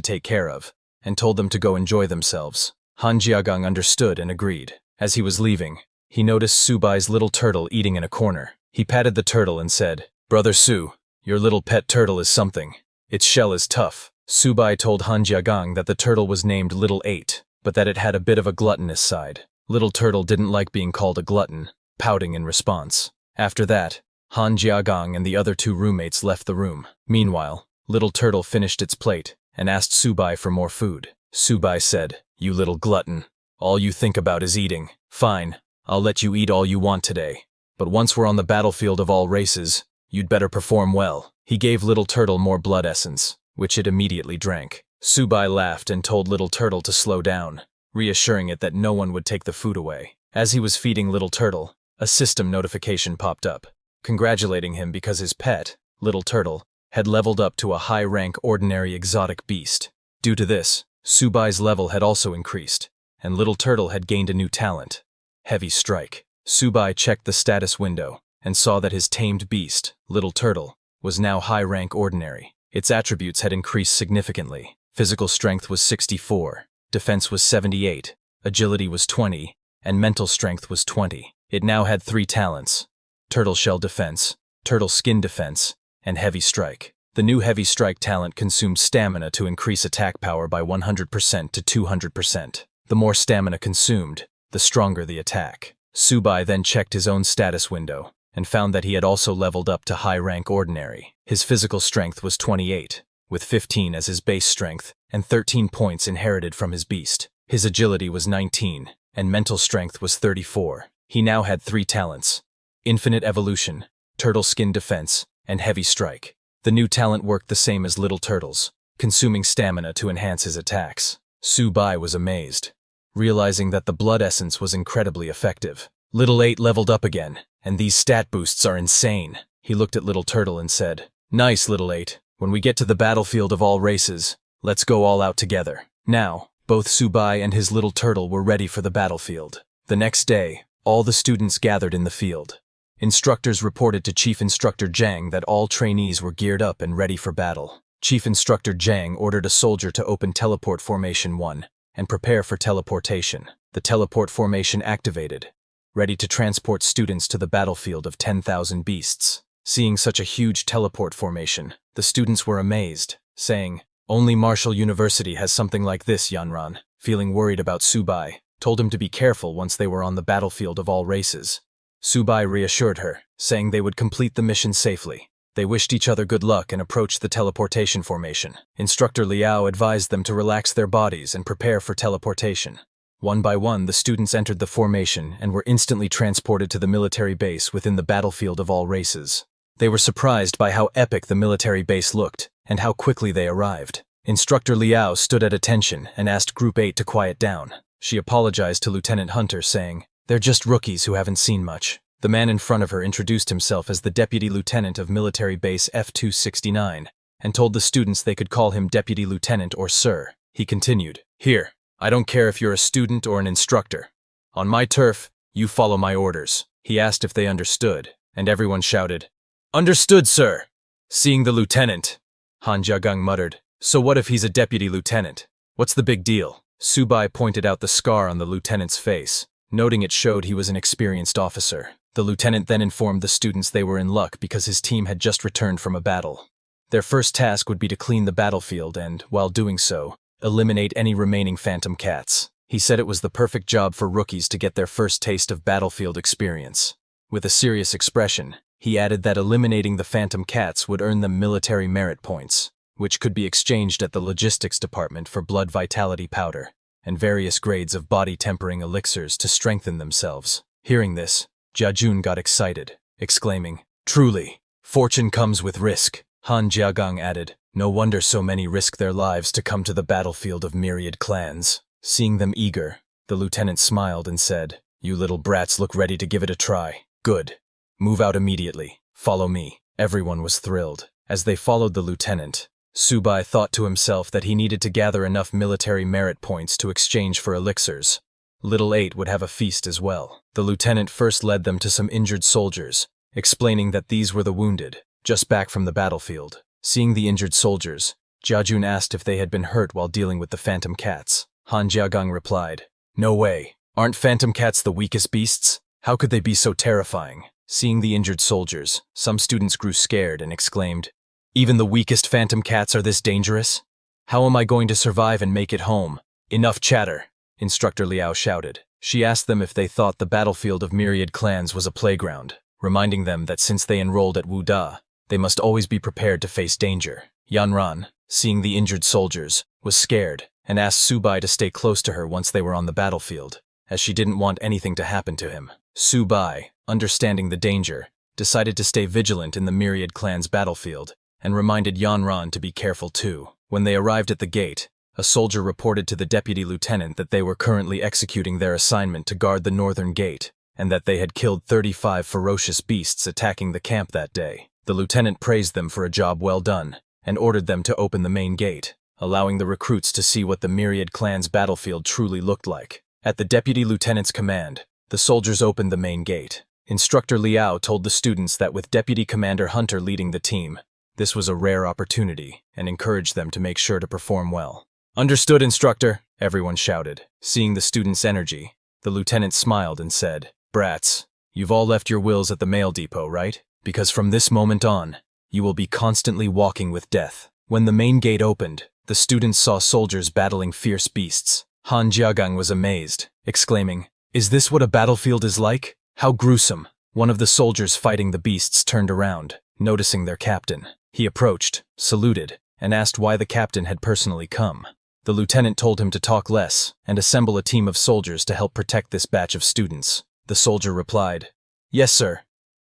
take care of, and told them to go enjoy themselves. Han Jiagang understood and agreed. As he was leaving, he noticed Subai's little turtle eating in a corner. He patted the turtle and said, "Brother Su, your little pet turtle is something. Its shell is tough." Subai told Han Jiagang that the turtle was named Little 8, but that it had a bit of a gluttonous side. Little turtle didn't like being called a glutton, pouting in response. After that, Han Jiagang and the other two roommates left the room. Meanwhile, Little Turtle finished its plate and asked Subai for more food. Subai said, "You little glutton. All you think about is eating. Fine, I'll let you eat all you want today. But once we're on the battlefield of all races, you'd better perform well." He gave Little Turtle more blood essence, which it immediately drank. Subai laughed and told Little Turtle to slow down, reassuring it that no one would take the food away. As he was feeding Little Turtle, a system notification popped up, congratulating him because his pet, Little Turtle, had leveled up to a high-rank ordinary exotic beast. Due to this, Subai's level had also increased, and Little Turtle had gained a new talent, Heavy Strike. Subai checked the status window and saw that his tamed beast, Little Turtle, was now high-rank ordinary. Its attributes had increased significantly. Physical strength was 64, defense was 78, agility was 20, and mental strength was 20. It now had 3 talents: Turtle Shell Defense, Turtle Skin Defense, and Heavy Strike. The new Heavy Strike talent consumed stamina to increase attack power by 100% to 200%. The more stamina consumed, the stronger the attack. Subai then checked his own status window and found that he had also leveled up to high-rank ordinary. His physical strength was 28, with 15 as his base strength and 13 points inherited from his beast. His agility was 19, and mental strength was 34. He now had 3 talents: Infinite Evolution, Turtle Skin Defense, and Heavy Strike. The new talent worked the same as Little Turtle's, consuming stamina to enhance his attacks. Subai was amazed, realizing that the blood essence was incredibly effective. Little 8 leveled up again, and these stat boosts are insane. He looked at Little Turtle and said, "Nice, Little 8. When we get to the battlefield of all races, let's go all out together." Now, both Subai and his Little Turtle were ready for the battlefield. The next day, all the students gathered in the field. Instructors reported to Chief Instructor Zhang that all trainees were geared up and ready for battle. Chief Instructor Zhang ordered a soldier to open Teleport Formation 1 and prepare for teleportation. The teleport formation activated, ready to transport students to the battlefield of 10,000 beasts. Seeing such a huge teleport formation, the students were amazed, saying, "Only Martial University has something like this." Yanran, feeling worried about Subai, told him to be careful once they were on the battlefield of all races. Subai reassured her, saying they would complete the mission safely. They wished each other good luck and approached the teleportation formation. Instructor Liao advised them to relax their bodies and prepare for teleportation. One by one, the students entered the formation and were instantly transported to the military base within the battlefield of all races. They were surprised by how epic the military base looked and how quickly they arrived. Instructor Liao stood at attention and asked Group 8 to quiet down. She apologized to Lieutenant Hunter, saying, "They're just rookies who haven't seen much." The man in front of her introduced himself as the Deputy Lieutenant of Military Base F-269 and told the students they could call him Deputy Lieutenant or Sir. He continued, "Here, I don't care if you're a student or an instructor. On my turf, you follow my orders." He asked if they understood, and everyone shouted, "Understood, sir." Seeing the lieutenant, Han Jiagang muttered, "So what if he's a deputy lieutenant? What's the big deal?" Subai pointed out the scar on the lieutenant's face, noting it showed he was an experienced officer. The lieutenant then informed the students they were in luck because his team had just returned from a battle. Their first task would be to clean the battlefield and, while doing so, eliminate any remaining phantom cats. He said it was the perfect job for rookies to get their first taste of battlefield experience. With a serious expression, he added that eliminating the phantom cats would earn them military merit points, which could be exchanged at the logistics department for blood vitality powder and various grades of body tempering elixirs to strengthen themselves. Hearing this, Jiajun got excited, exclaiming, "Truly, fortune comes with risk." Han Jiagang added, "No wonder so many risk their lives to come to the battlefield of myriad clans." Seeing them eager, the lieutenant smiled and said, "You little brats look ready to give it a try. Good. Move out immediately. Follow me." Everyone was thrilled. As they followed the lieutenant, Subai thought to himself that he needed to gather enough military merit points to exchange for elixirs. Little 8 would have a feast as well. The lieutenant first led them to some injured soldiers, explaining that these were the wounded, just back from the battlefield. Seeing the injured soldiers, Jiajun asked if they had been hurt while dealing with the phantom cats. Han Jiagang replied, "No way. Aren't phantom cats the weakest beasts? How could they be so terrifying?" Seeing the injured soldiers, some students grew scared and exclaimed, "Even the weakest phantom cats are this dangerous? How am I going to survive and make it home?" "Enough chatter," Instructor Liao shouted. She asked them if they thought the battlefield of myriad clans was a playground, reminding them that since they enrolled at Wuda, they must always be prepared to face danger. Yanran, seeing the injured soldiers, was scared and asked Subai to stay close to her once they were on the battlefield, as she didn't want anything to happen to him. Subai, understanding the danger, decided to stay vigilant in the myriad clan's battlefield and reminded Yanran to be careful too. When they arrived at the gate, a soldier reported to the deputy lieutenant that they were currently executing their assignment to guard the northern gate and that they had killed 35 ferocious beasts attacking the camp that day. The lieutenant praised them for a job well done and ordered them to open the main gate, allowing the recruits to see what the myriad clan's battlefield truly looked like. At the deputy lieutenant's command, the soldiers opened the main gate. Instructor Liao told the students that with Deputy Commander Hunter leading the team, this was a rare opportunity and encouraged them to make sure to perform well. "Understood, Instructor," everyone shouted. Seeing the students' energy, the lieutenant smiled and said, "Brats, you've all left your wills at the mail depot, right? Because from this moment on, you will be constantly walking with death." When the main gate opened, the students saw soldiers battling fierce beasts. Han Jiagang was amazed, exclaiming, "Is this what a battlefield is like? How gruesome." One of the soldiers fighting the beasts turned around, noticing their captain. He approached, saluted, and asked why the captain had personally come. The lieutenant told him to talk less and assemble a team of soldiers to help protect this batch of students. The soldier replied, "Yes, sir,"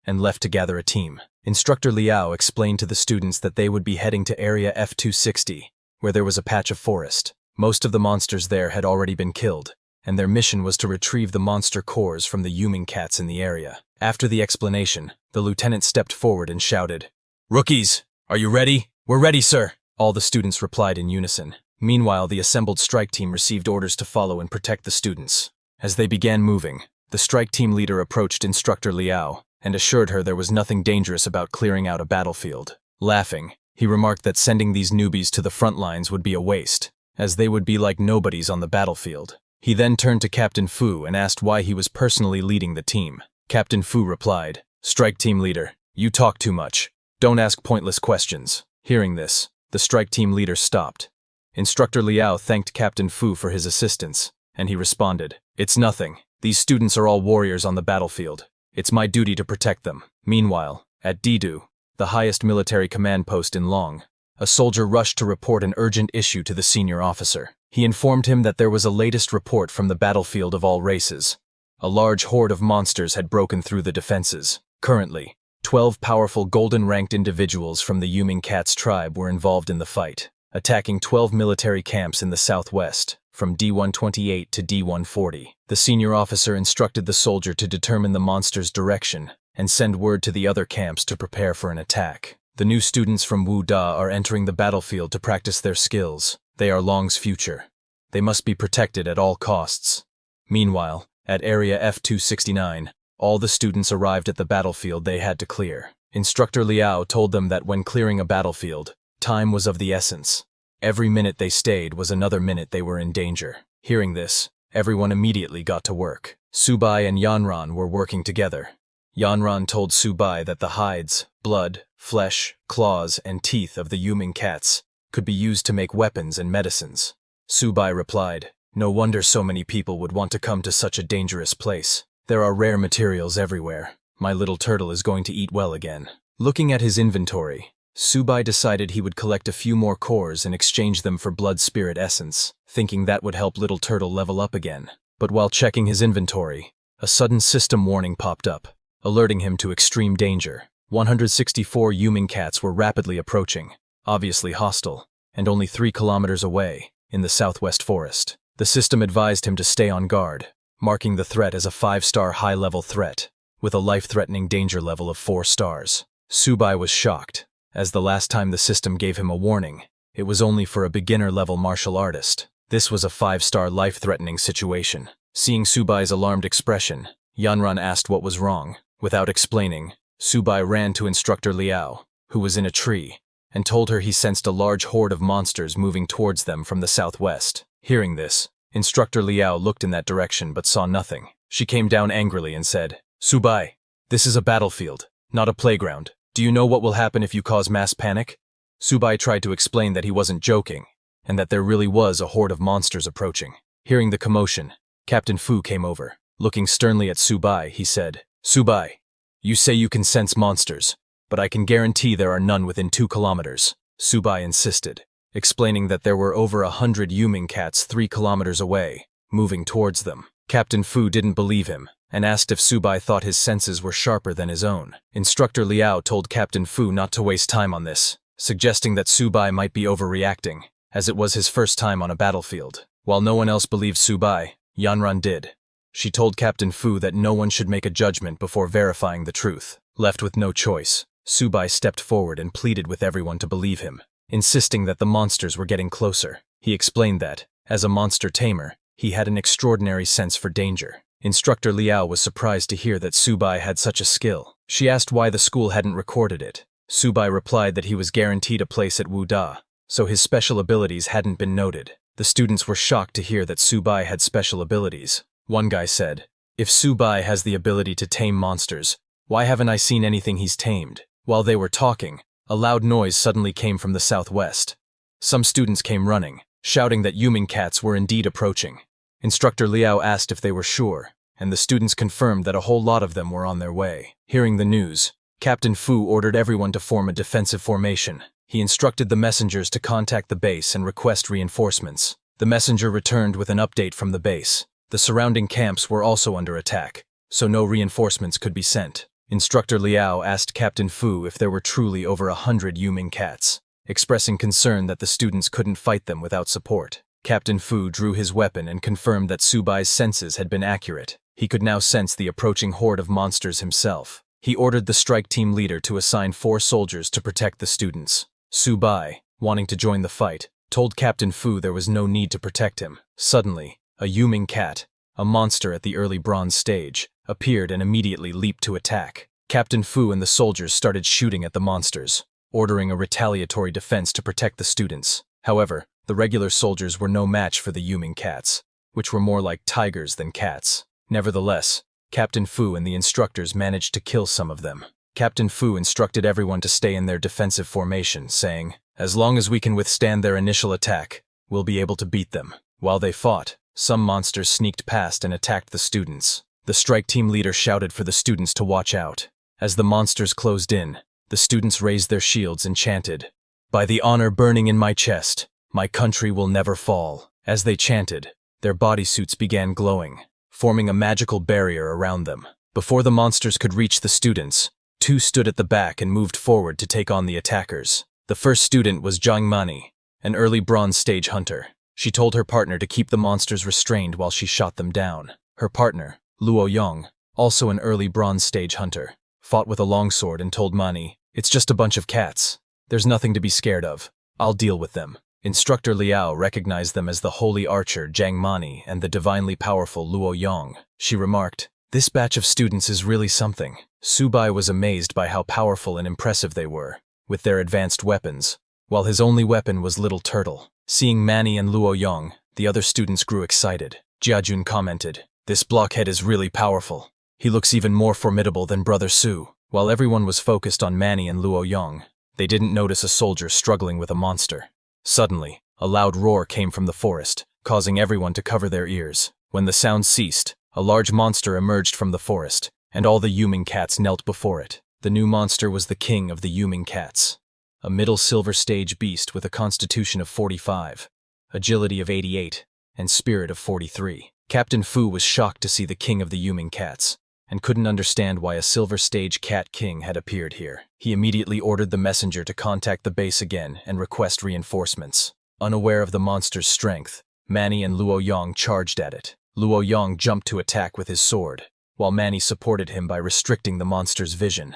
and left to gather a team. Instructor Liao explained to the students that they would be heading to Area F-260, where there was a patch of forest. Most of the monsters there had already been killed, and their mission was to retrieve the monster cores from the human cats in the area. After the explanation, the lieutenant stepped forward and shouted, "Rookies, are you ready?" "We're ready, sir," all the students replied in unison. Meanwhile, the assembled strike team received orders to follow and protect the students. As they began moving, the strike team leader approached Instructor Liao and assured her there was nothing dangerous about clearing out a battlefield. Laughing, he remarked that sending these newbies to the front lines would be a waste, as they would be like nobodies on the battlefield. He then turned to Captain Fu and asked why he was personally leading the team. Captain Fu replied, "Strike team leader, you talk too much. Don't ask pointless questions." Hearing this, the strike team leader stopped. Instructor Liao thanked Captain Fu for his assistance, and he responded, "It's nothing. These students are all warriors on the battlefield. It's my duty to protect them." Meanwhile, at Didu, the highest military command post in Long, a soldier rushed to report an urgent issue to the senior officer. He informed him that there was a latest report from the battlefield of all races. A large horde of monsters had broken through the defenses. Currently, 12 powerful golden-ranked individuals from the Yuming Cats tribe were involved in the fight, attacking 12 military camps in the southwest, from D128 to D140. The senior officer instructed the soldier to determine the monster's direction and send word to the other camps to prepare for an attack. The new students from Wu Da are entering the battlefield to practice their skills. They are Long's future. They must be protected at all costs. Meanwhile, at Area F-269, all the students arrived at the battlefield they had to clear. Instructor Liao told them that when clearing a battlefield, time was of the essence. Every minute they stayed was another minute they were in danger. Hearing this, everyone immediately got to work. Subai and Yanran were working together. Yanran told Subai that the hides, blood, flesh, claws, and teeth of the Yuming cats could be used to make weapons and medicines. Subai replied, "No wonder so many people would want to come to such a dangerous place. There are rare materials everywhere. My little turtle is going to eat well again." Looking at his inventory, Subai decided he would collect a few more cores and exchange them for blood spirit essence, thinking that would help little turtle level up again. But while checking his inventory, a sudden system warning popped up, alerting him to extreme danger. 164 Yuming cats were rapidly approaching, obviously hostile, and only 3 kilometers away, in the southwest forest. The system advised him to stay on guard, marking the threat as a 5-star high-level threat, with a life-threatening danger level of 4 stars. Subai was shocked, as the last time the system gave him a warning, it was only for a beginner-level martial artist. This was a 5-star life-threatening situation. Seeing Subai's alarmed expression, Yanran asked what was wrong. Without explaining, Subai ran to Instructor Liao, who was in a tree, and told her he sensed a large horde of monsters moving towards them from the southwest. Hearing this, Instructor Liao looked in that direction but saw nothing. She came down angrily and said, "Subai, this is a battlefield, not a playground. Do you know what will happen if you cause mass panic?" Subai tried to explain that he wasn't joking, and that there really was a horde of monsters approaching. Hearing the commotion, Captain Fu came over. Looking sternly at Subai, he said, "Subai, you say you can sense monsters, but I can guarantee there are none within 2 kilometers. Subai insisted, explaining that there were over 100 Yuming cats 3 kilometers away, moving towards them. Captain Fu didn't believe him, and asked if Subai thought his senses were sharper than his own. Instructor Liao told Captain Fu not to waste time on this, suggesting that Subai might be overreacting, as it was his first time on a battlefield. While no one else believed Subai, Yanran did. She told Captain Fu that no one should make a judgment before verifying the truth. Left with no choice, Subai stepped forward and pleaded with everyone to believe him, insisting that the monsters were getting closer. He explained that, as a monster tamer, he had an extraordinary sense for danger. Instructor Liao was surprised to hear that Subai had such a skill. She asked why the school hadn't recorded it. Subai replied that he was guaranteed a place at Wu Da, so his special abilities hadn't been noted. The students were shocked to hear that Subai had special abilities. One guy said, "If Subai has the ability to tame monsters, why haven't I seen anything he's tamed?" While they were talking, a loud noise suddenly came from the southwest. Some students came running, shouting that Yuming cats were indeed approaching. Instructor Liao asked if they were sure, and the students confirmed that a whole lot of them were on their way. Hearing the news, Captain Fu ordered everyone to form a defensive formation. He instructed the messengers to contact the base and request reinforcements. The messenger returned with an update from the base. The surrounding camps were also under attack, so no reinforcements could be sent. Instructor Liao asked Captain Fu if there were truly over 100 Yuming cats, expressing concern that the students couldn't fight them without support. Captain Fu drew his weapon and confirmed that Subai's senses had been accurate. He could now sense the approaching horde of monsters himself. He ordered the strike team leader to assign 4 soldiers to protect the students. Subai, wanting to join the fight, told Captain Fu there was no need to protect him. Suddenly, a Yuming cat, a monster at the early bronze stage, appeared and immediately leaped to attack. Captain Fu and the soldiers started shooting at the monsters, ordering a retaliatory defense to protect the students. However, the regular soldiers were no match for the Yuming cats, which were more like tigers than cats. Nevertheless, Captain Fu and the instructors managed to kill some of them. Captain Fu instructed everyone to stay in their defensive formation, saying, "As long as we can withstand their initial attack, we'll be able to beat them." While they fought, some monsters sneaked past and attacked the students. The strike team leader shouted for the students to watch out. As the monsters closed in, the students raised their shields and chanted, "By the honor burning in my chest, my country will never fall." As they chanted, their bodysuits began glowing, forming a magical barrier around them. Before the monsters could reach the students, two stood at the back and moved forward to take on the attackers. The first student was Jiang Mani, an early bronze stage hunter. She told her partner to keep the monsters restrained while she shot them down. Her partner, Luo Yong, also an early bronze stage hunter, fought with a longsword and told Mani, "It's just a bunch of cats. There's nothing to be scared of. I'll deal with them." Instructor Liao recognized them as the holy archer Jiang Mani and the divinely powerful Luo Yong. She remarked, "This batch of students is really something." Subai was amazed by how powerful and impressive they were, with their advanced weapons, while his only weapon was Little Turtle. Seeing Mani and Luo Yong, the other students grew excited. Jiajun commented, "This blockhead is really powerful. He looks even more formidable than Brother Su." While everyone was focused on Mani and Luo Yong, they didn't notice a soldier struggling with a monster. Suddenly, a loud roar came from the forest, causing everyone to cover their ears. When the sound ceased, a large monster emerged from the forest, and all the Yuming cats knelt before it. The new monster was the king of the Yuming cats, a middle silver stage beast with a constitution of 45, agility of 88, and spirit of 43. Captain Fu was shocked to see the king of the Yuming cats, and couldn't understand why a silver stage cat king had appeared here. He immediately ordered the messenger to contact the base again and request reinforcements. Unaware of the monster's strength, Mani and Luo Yong charged at it. Luo Yong jumped to attack with his sword, while Mani supported him by restricting the monster's vision.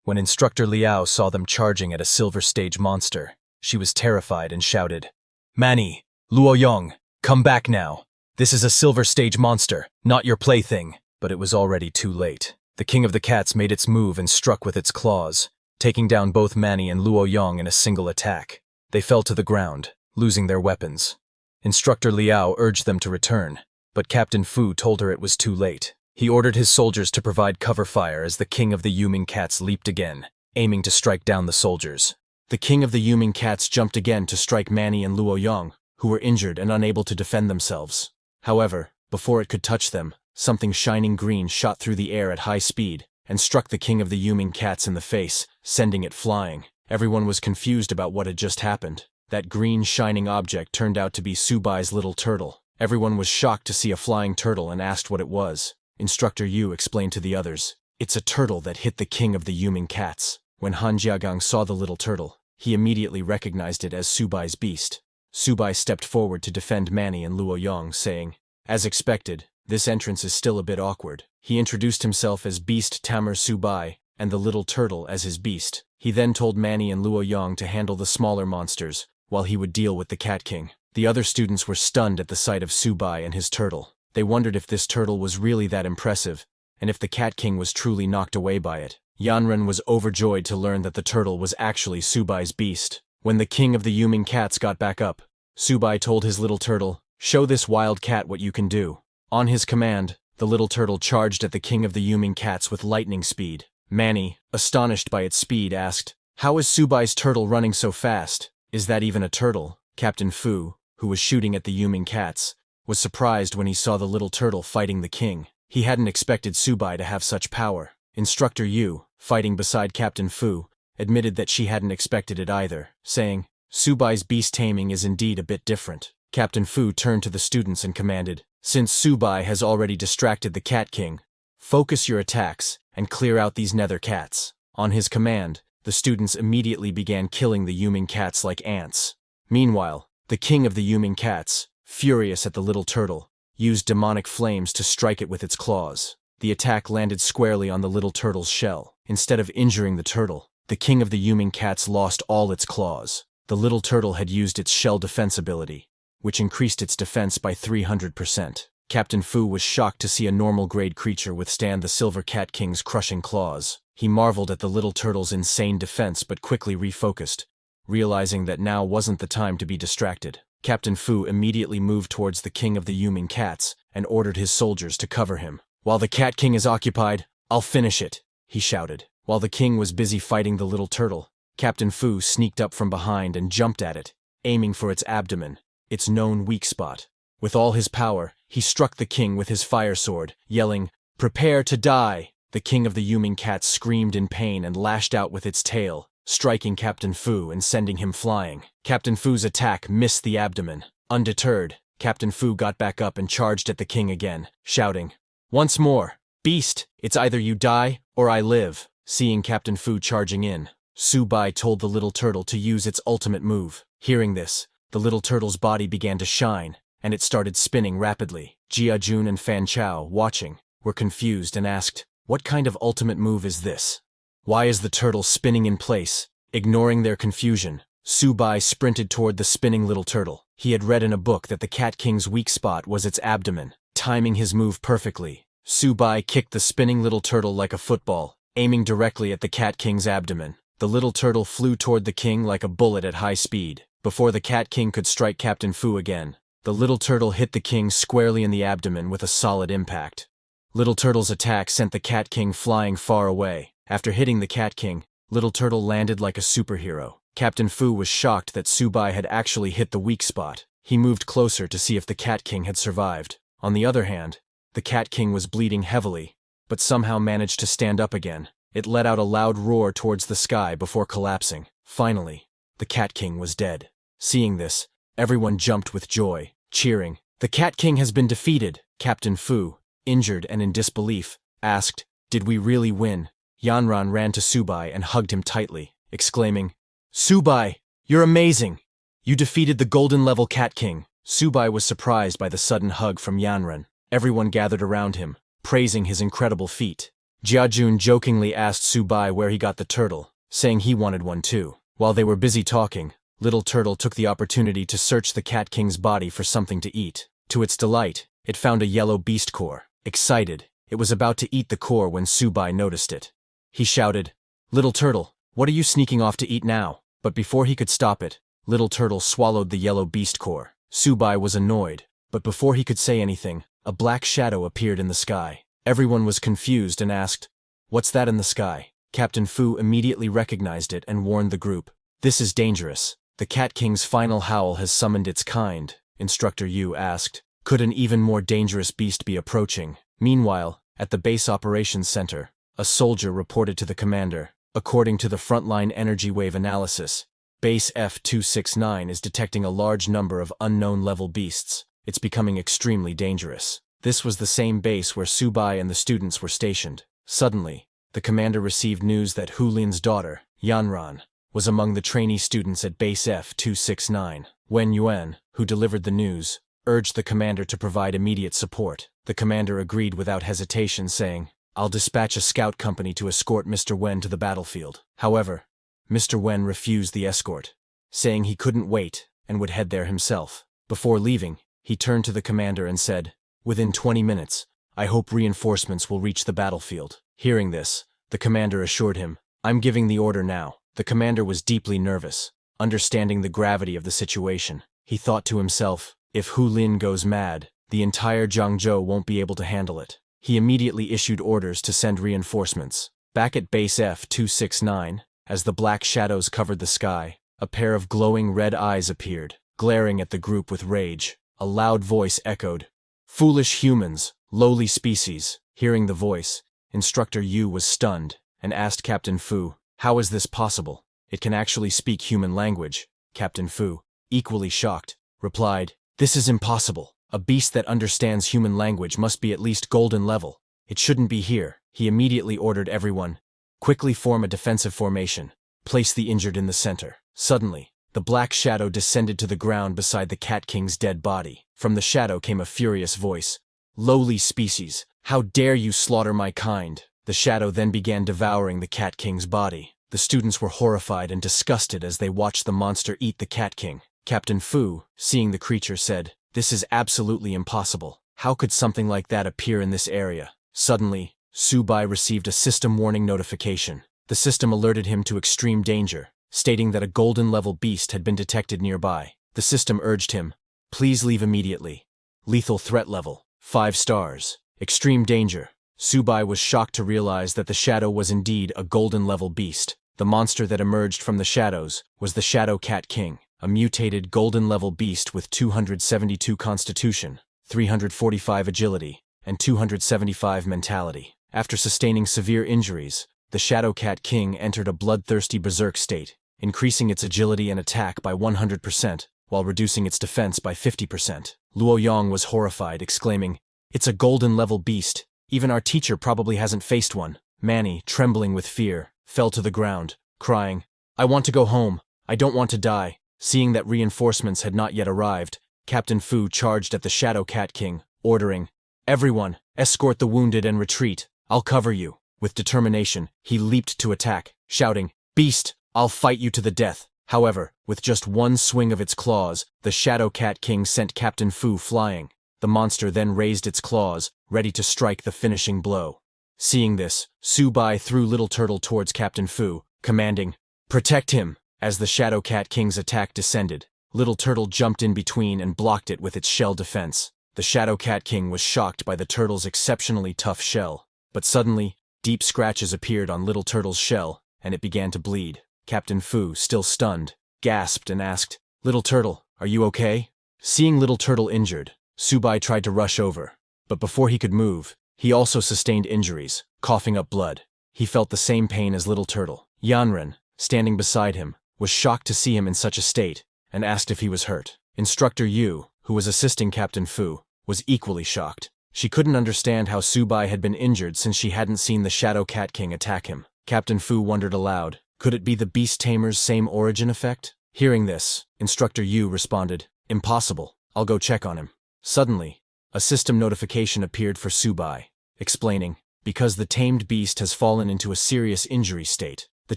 When Instructor Liao saw them charging at a silver stage monster, she was terrified and shouted, "Mani, Luo Yong, come back now. This is a silver stage monster, not your plaything." But it was already too late. The king of the cats made its move and struck with its claws, taking down both Mani and Luo Yong in a single attack. They fell to the ground, losing their weapons. Instructor Liao urged them to return, but Captain Fu told her it was too late. He ordered his soldiers to provide cover fire as the king of the Yuming cats leaped again, aiming to strike down the soldiers. The king of the Yuming cats jumped again to strike Mani and Luo Yong, who were injured and unable to defend themselves. However, before it could touch them, something shining green shot through the air at high speed and struck the king of the Yuming cats in the face, sending it flying. Everyone was confused about what had just happened. That green shining object turned out to be Subai's little turtle. Everyone was shocked to see a flying turtle and asked what it was. Instructor Yu explained to the others, "It's a turtle that hit the king of the Yuming cats." When Han Jiagang saw the little turtle, he immediately recognized it as Subai's beast. Subai stepped forward to defend Mani and Luo Yong, saying, "As expected, this entrance is still a bit awkward." He introduced himself as Beast Tamer Subai and the little turtle as his beast. He then told Mani and Luo Yong to handle the smaller monsters, while he would deal with the Cat King. The other students were stunned at the sight of Subai and his turtle. They wondered if this turtle was really that impressive, and if the Cat King was truly knocked away by it. Yanren was overjoyed to learn that the turtle was actually Subai's beast. When the king of the Yuming cats got back up, Subai told his little turtle, "Show this wild cat what you can do." On his command, the little turtle charged at the king of the Yuming cats with lightning speed. Mani, astonished by its speed, asked, "How is Subai's turtle running so fast? Is that even a turtle?" Captain Fu, who was shooting at the Yuming cats, was surprised when he saw the little turtle fighting the king. He hadn't expected Subai to have such power. Instructor Yu, fighting beside Captain Fu, admitted that she hadn't expected it either, saying, "Subai's beast taming is indeed a bit different." Captain Fu turned to the students and commanded, "Since Subai has already distracted the Cat King, focus your attacks and clear out these nether cats." On his command, the students immediately began killing the Yuming cats like ants. Meanwhile, the king of the Yuming cats, furious at the little turtle, used demonic flames to strike it with its claws. The attack landed squarely on the little turtle's shell. Instead of injuring the turtle, the king of the Yuming cats lost all its claws. The little turtle had used its shell defense ability, which increased its defense by 300%. Captain Fu was shocked to see a normal-grade creature withstand the Silver Cat King's crushing claws. He marveled at the little turtle's insane defense but quickly refocused, realizing that now wasn't the time to be distracted. Captain Fu immediately moved towards the king of the Yuming cats and ordered his soldiers to cover him. "While the Cat King is occupied, I'll finish it," he shouted. While the king was busy fighting the little turtle, Captain Fu sneaked up from behind and jumped at it, aiming for its abdomen, its known weak spot. With all his power, he struck the king with his fire sword, yelling, "Prepare to die!" The king of the Yuming cats screamed in pain and lashed out with its tail, striking Captain Fu and sending him flying. Captain Fu's attack missed the abdomen. Undeterred, Captain Fu got back up and charged at the king again, shouting, "Once more! Beast, it's either you die, or I live." Seeing Captain Fu charging in, Su Bai told the little turtle to use its ultimate move. Hearing this, the little turtle's body began to shine, and it started spinning rapidly. Jia Jun and Fan Chao, watching, were confused and asked, "What kind of ultimate move is this? Why is the turtle spinning in place?" Ignoring their confusion, Su Bai sprinted toward the spinning little turtle. He had read in a book that the Cat King's weak spot was its abdomen. Timing his move perfectly, Su Bai kicked the spinning little turtle like a football, aiming directly at the Cat King's abdomen. The little turtle flew toward the king like a bullet at high speed. Before the Cat King could strike Captain Fu again, the little turtle hit the king squarely in the abdomen with a solid impact. Little Turtle's attack sent the Cat King flying far away. After hitting the Cat King, Little Turtle landed like a superhero. Captain Fu was shocked that Su Bai had actually hit the weak spot. He moved closer to see if the Cat King had survived. On the other hand, the Cat King was bleeding heavily, but somehow managed to stand up again. It let out a loud roar towards the sky before collapsing. Finally, the Cat King was dead. Seeing this, everyone jumped with joy, cheering. "The Cat King has been defeated." Captain Fu, injured and in disbelief, asked, "Did we really win?" Yanran ran to Su Bai and hugged him tightly, exclaiming, "Su Bai, you're amazing! You defeated the golden-level Cat King." Su Bai was surprised by the sudden hug from Yanran. Everyone gathered around him, praising his incredible feat. Jia Jun jokingly asked Su Bai where he got the turtle, saying he wanted one too. While they were busy talking, Little Turtle took the opportunity to search the Cat King's body for something to eat. To its delight, it found a yellow beast core. Excited, it was about to eat the core when Su Bai noticed it. He shouted, "Little Turtle, what are you sneaking off to eat now?" But before he could stop it, Little Turtle swallowed the yellow beast core. Su Bai was annoyed, but before he could say anything, a black shadow appeared in the sky. Everyone was confused and asked, "What's that in the sky?" Captain Fu immediately recognized it and warned the group, "This is dangerous. The Cat King's final howl has summoned its kind." Instructor Yu asked, "Could an even more dangerous beast be approaching?" Meanwhile, at the base operations center, a soldier reported to the commander, "According to the frontline energy wave analysis, Base F-269 is detecting a large number of unknown-level beasts. It's becoming extremely dangerous." This was the same base where Su Bai and the students were stationed. Suddenly, the commander received news that Hu Lin's daughter, Yanran, was among the trainee students at Base F-269. Wen Yuan, who delivered the news, urged the commander to provide immediate support. The commander agreed without hesitation, saying, "I'll dispatch a scout company to escort Mr. Wen to the battlefield." However, Mr. Wen refused the escort, saying he couldn't wait and would head there himself. Before leaving, he turned to the commander and said, "Within 20 minutes, I hope reinforcements will reach the battlefield." Hearing this, the commander assured him, "I'm giving the order now." The commander was deeply nervous, understanding the gravity of the situation. He thought to himself, if Hu Lin goes mad, the entire Jiangzhou won't be able to handle it. He immediately issued orders to send reinforcements. Back at Base F-269, as the black shadows covered the sky, a pair of glowing red eyes appeared, glaring at the group with rage. A loud voice echoed, "Foolish humans, lowly species." Hearing the voice, Instructor Yu was stunned and asked Captain Fu, "How is this possible? It can actually speak human language." Captain Fu, equally shocked, replied, "This is impossible. A beast that understands human language must be at least golden level. It shouldn't be here." He immediately ordered everyone, "Quickly form a defensive formation. Place the injured in the center." Suddenly, the black shadow descended to the ground beside the Cat King's dead body. From the shadow came a furious voice, "Lowly species, how dare you slaughter my kind?" The shadow then began devouring the Cat King's body. The students were horrified and disgusted as they watched the monster eat the Cat King. Captain Fu, seeing the creature, said, "This is absolutely impossible. How could something like that appear in this area?" Suddenly, Su Bai received a system warning notification. The system alerted him to extreme danger, stating that a golden-level beast had been detected nearby. The system urged him, "Please leave immediately. Lethal threat level, 5 stars. Extreme danger." Su Bai was shocked to realize that the shadow was indeed a golden-level beast. The monster that emerged from the shadows was the Shadow Cat King, a mutated golden-level beast with 272 constitution, 345 agility, and 275 mentality. After sustaining severe injuries, the Shadow Cat King entered a bloodthirsty berserk state, increasing its agility and attack by 100%, while reducing its defense by 50%. Luo Yong was horrified, exclaiming, "It's a golden-level beast. Even our teacher probably hasn't faced one." Manny, trembling with fear, fell to the ground, crying, "I want to go home. I don't want to die." Seeing that reinforcements had not yet arrived, Captain Fu charged at the Shadow Cat King, ordering, "Everyone, escort the wounded and retreat. I'll cover you." With determination, he leaped to attack, shouting, "Beast, I'll fight you to the death." However, with just one swing of its claws, the Shadow Cat King sent Captain Fu flying. The monster then raised its claws, ready to strike the finishing blow. Seeing this, Su Bai threw Little Turtle towards Captain Fu, commanding, "Protect him!" As the Shadow Cat King's attack descended, Little Turtle jumped in between and blocked it with its shell defense. The Shadow Cat King was shocked by the turtle's exceptionally tough shell, but suddenly, deep scratches appeared on Little Turtle's shell, and it began to bleed. Captain Fu, still stunned, gasped and asked, "Little Turtle, are you okay?" Seeing Little Turtle injured, Su Bai tried to rush over, but before he could move, he also sustained injuries, coughing up blood. He felt the same pain as Little Turtle. Yanren, standing beside him, was shocked to see him in such a state, and asked if he was hurt. Instructor Yu, who was assisting Captain Fu, was equally shocked. She couldn't understand how Su Bai had been injured since she hadn't seen the Shadow Cat King attack him. Captain Fu wondered aloud, could it be the Beast Tamer's same origin effect? Hearing this, Instructor Yu responded, "Impossible. I'll go check on him." Suddenly, a system notification appeared for Su Bai, explaining, because the tamed beast has fallen into a serious injury state, the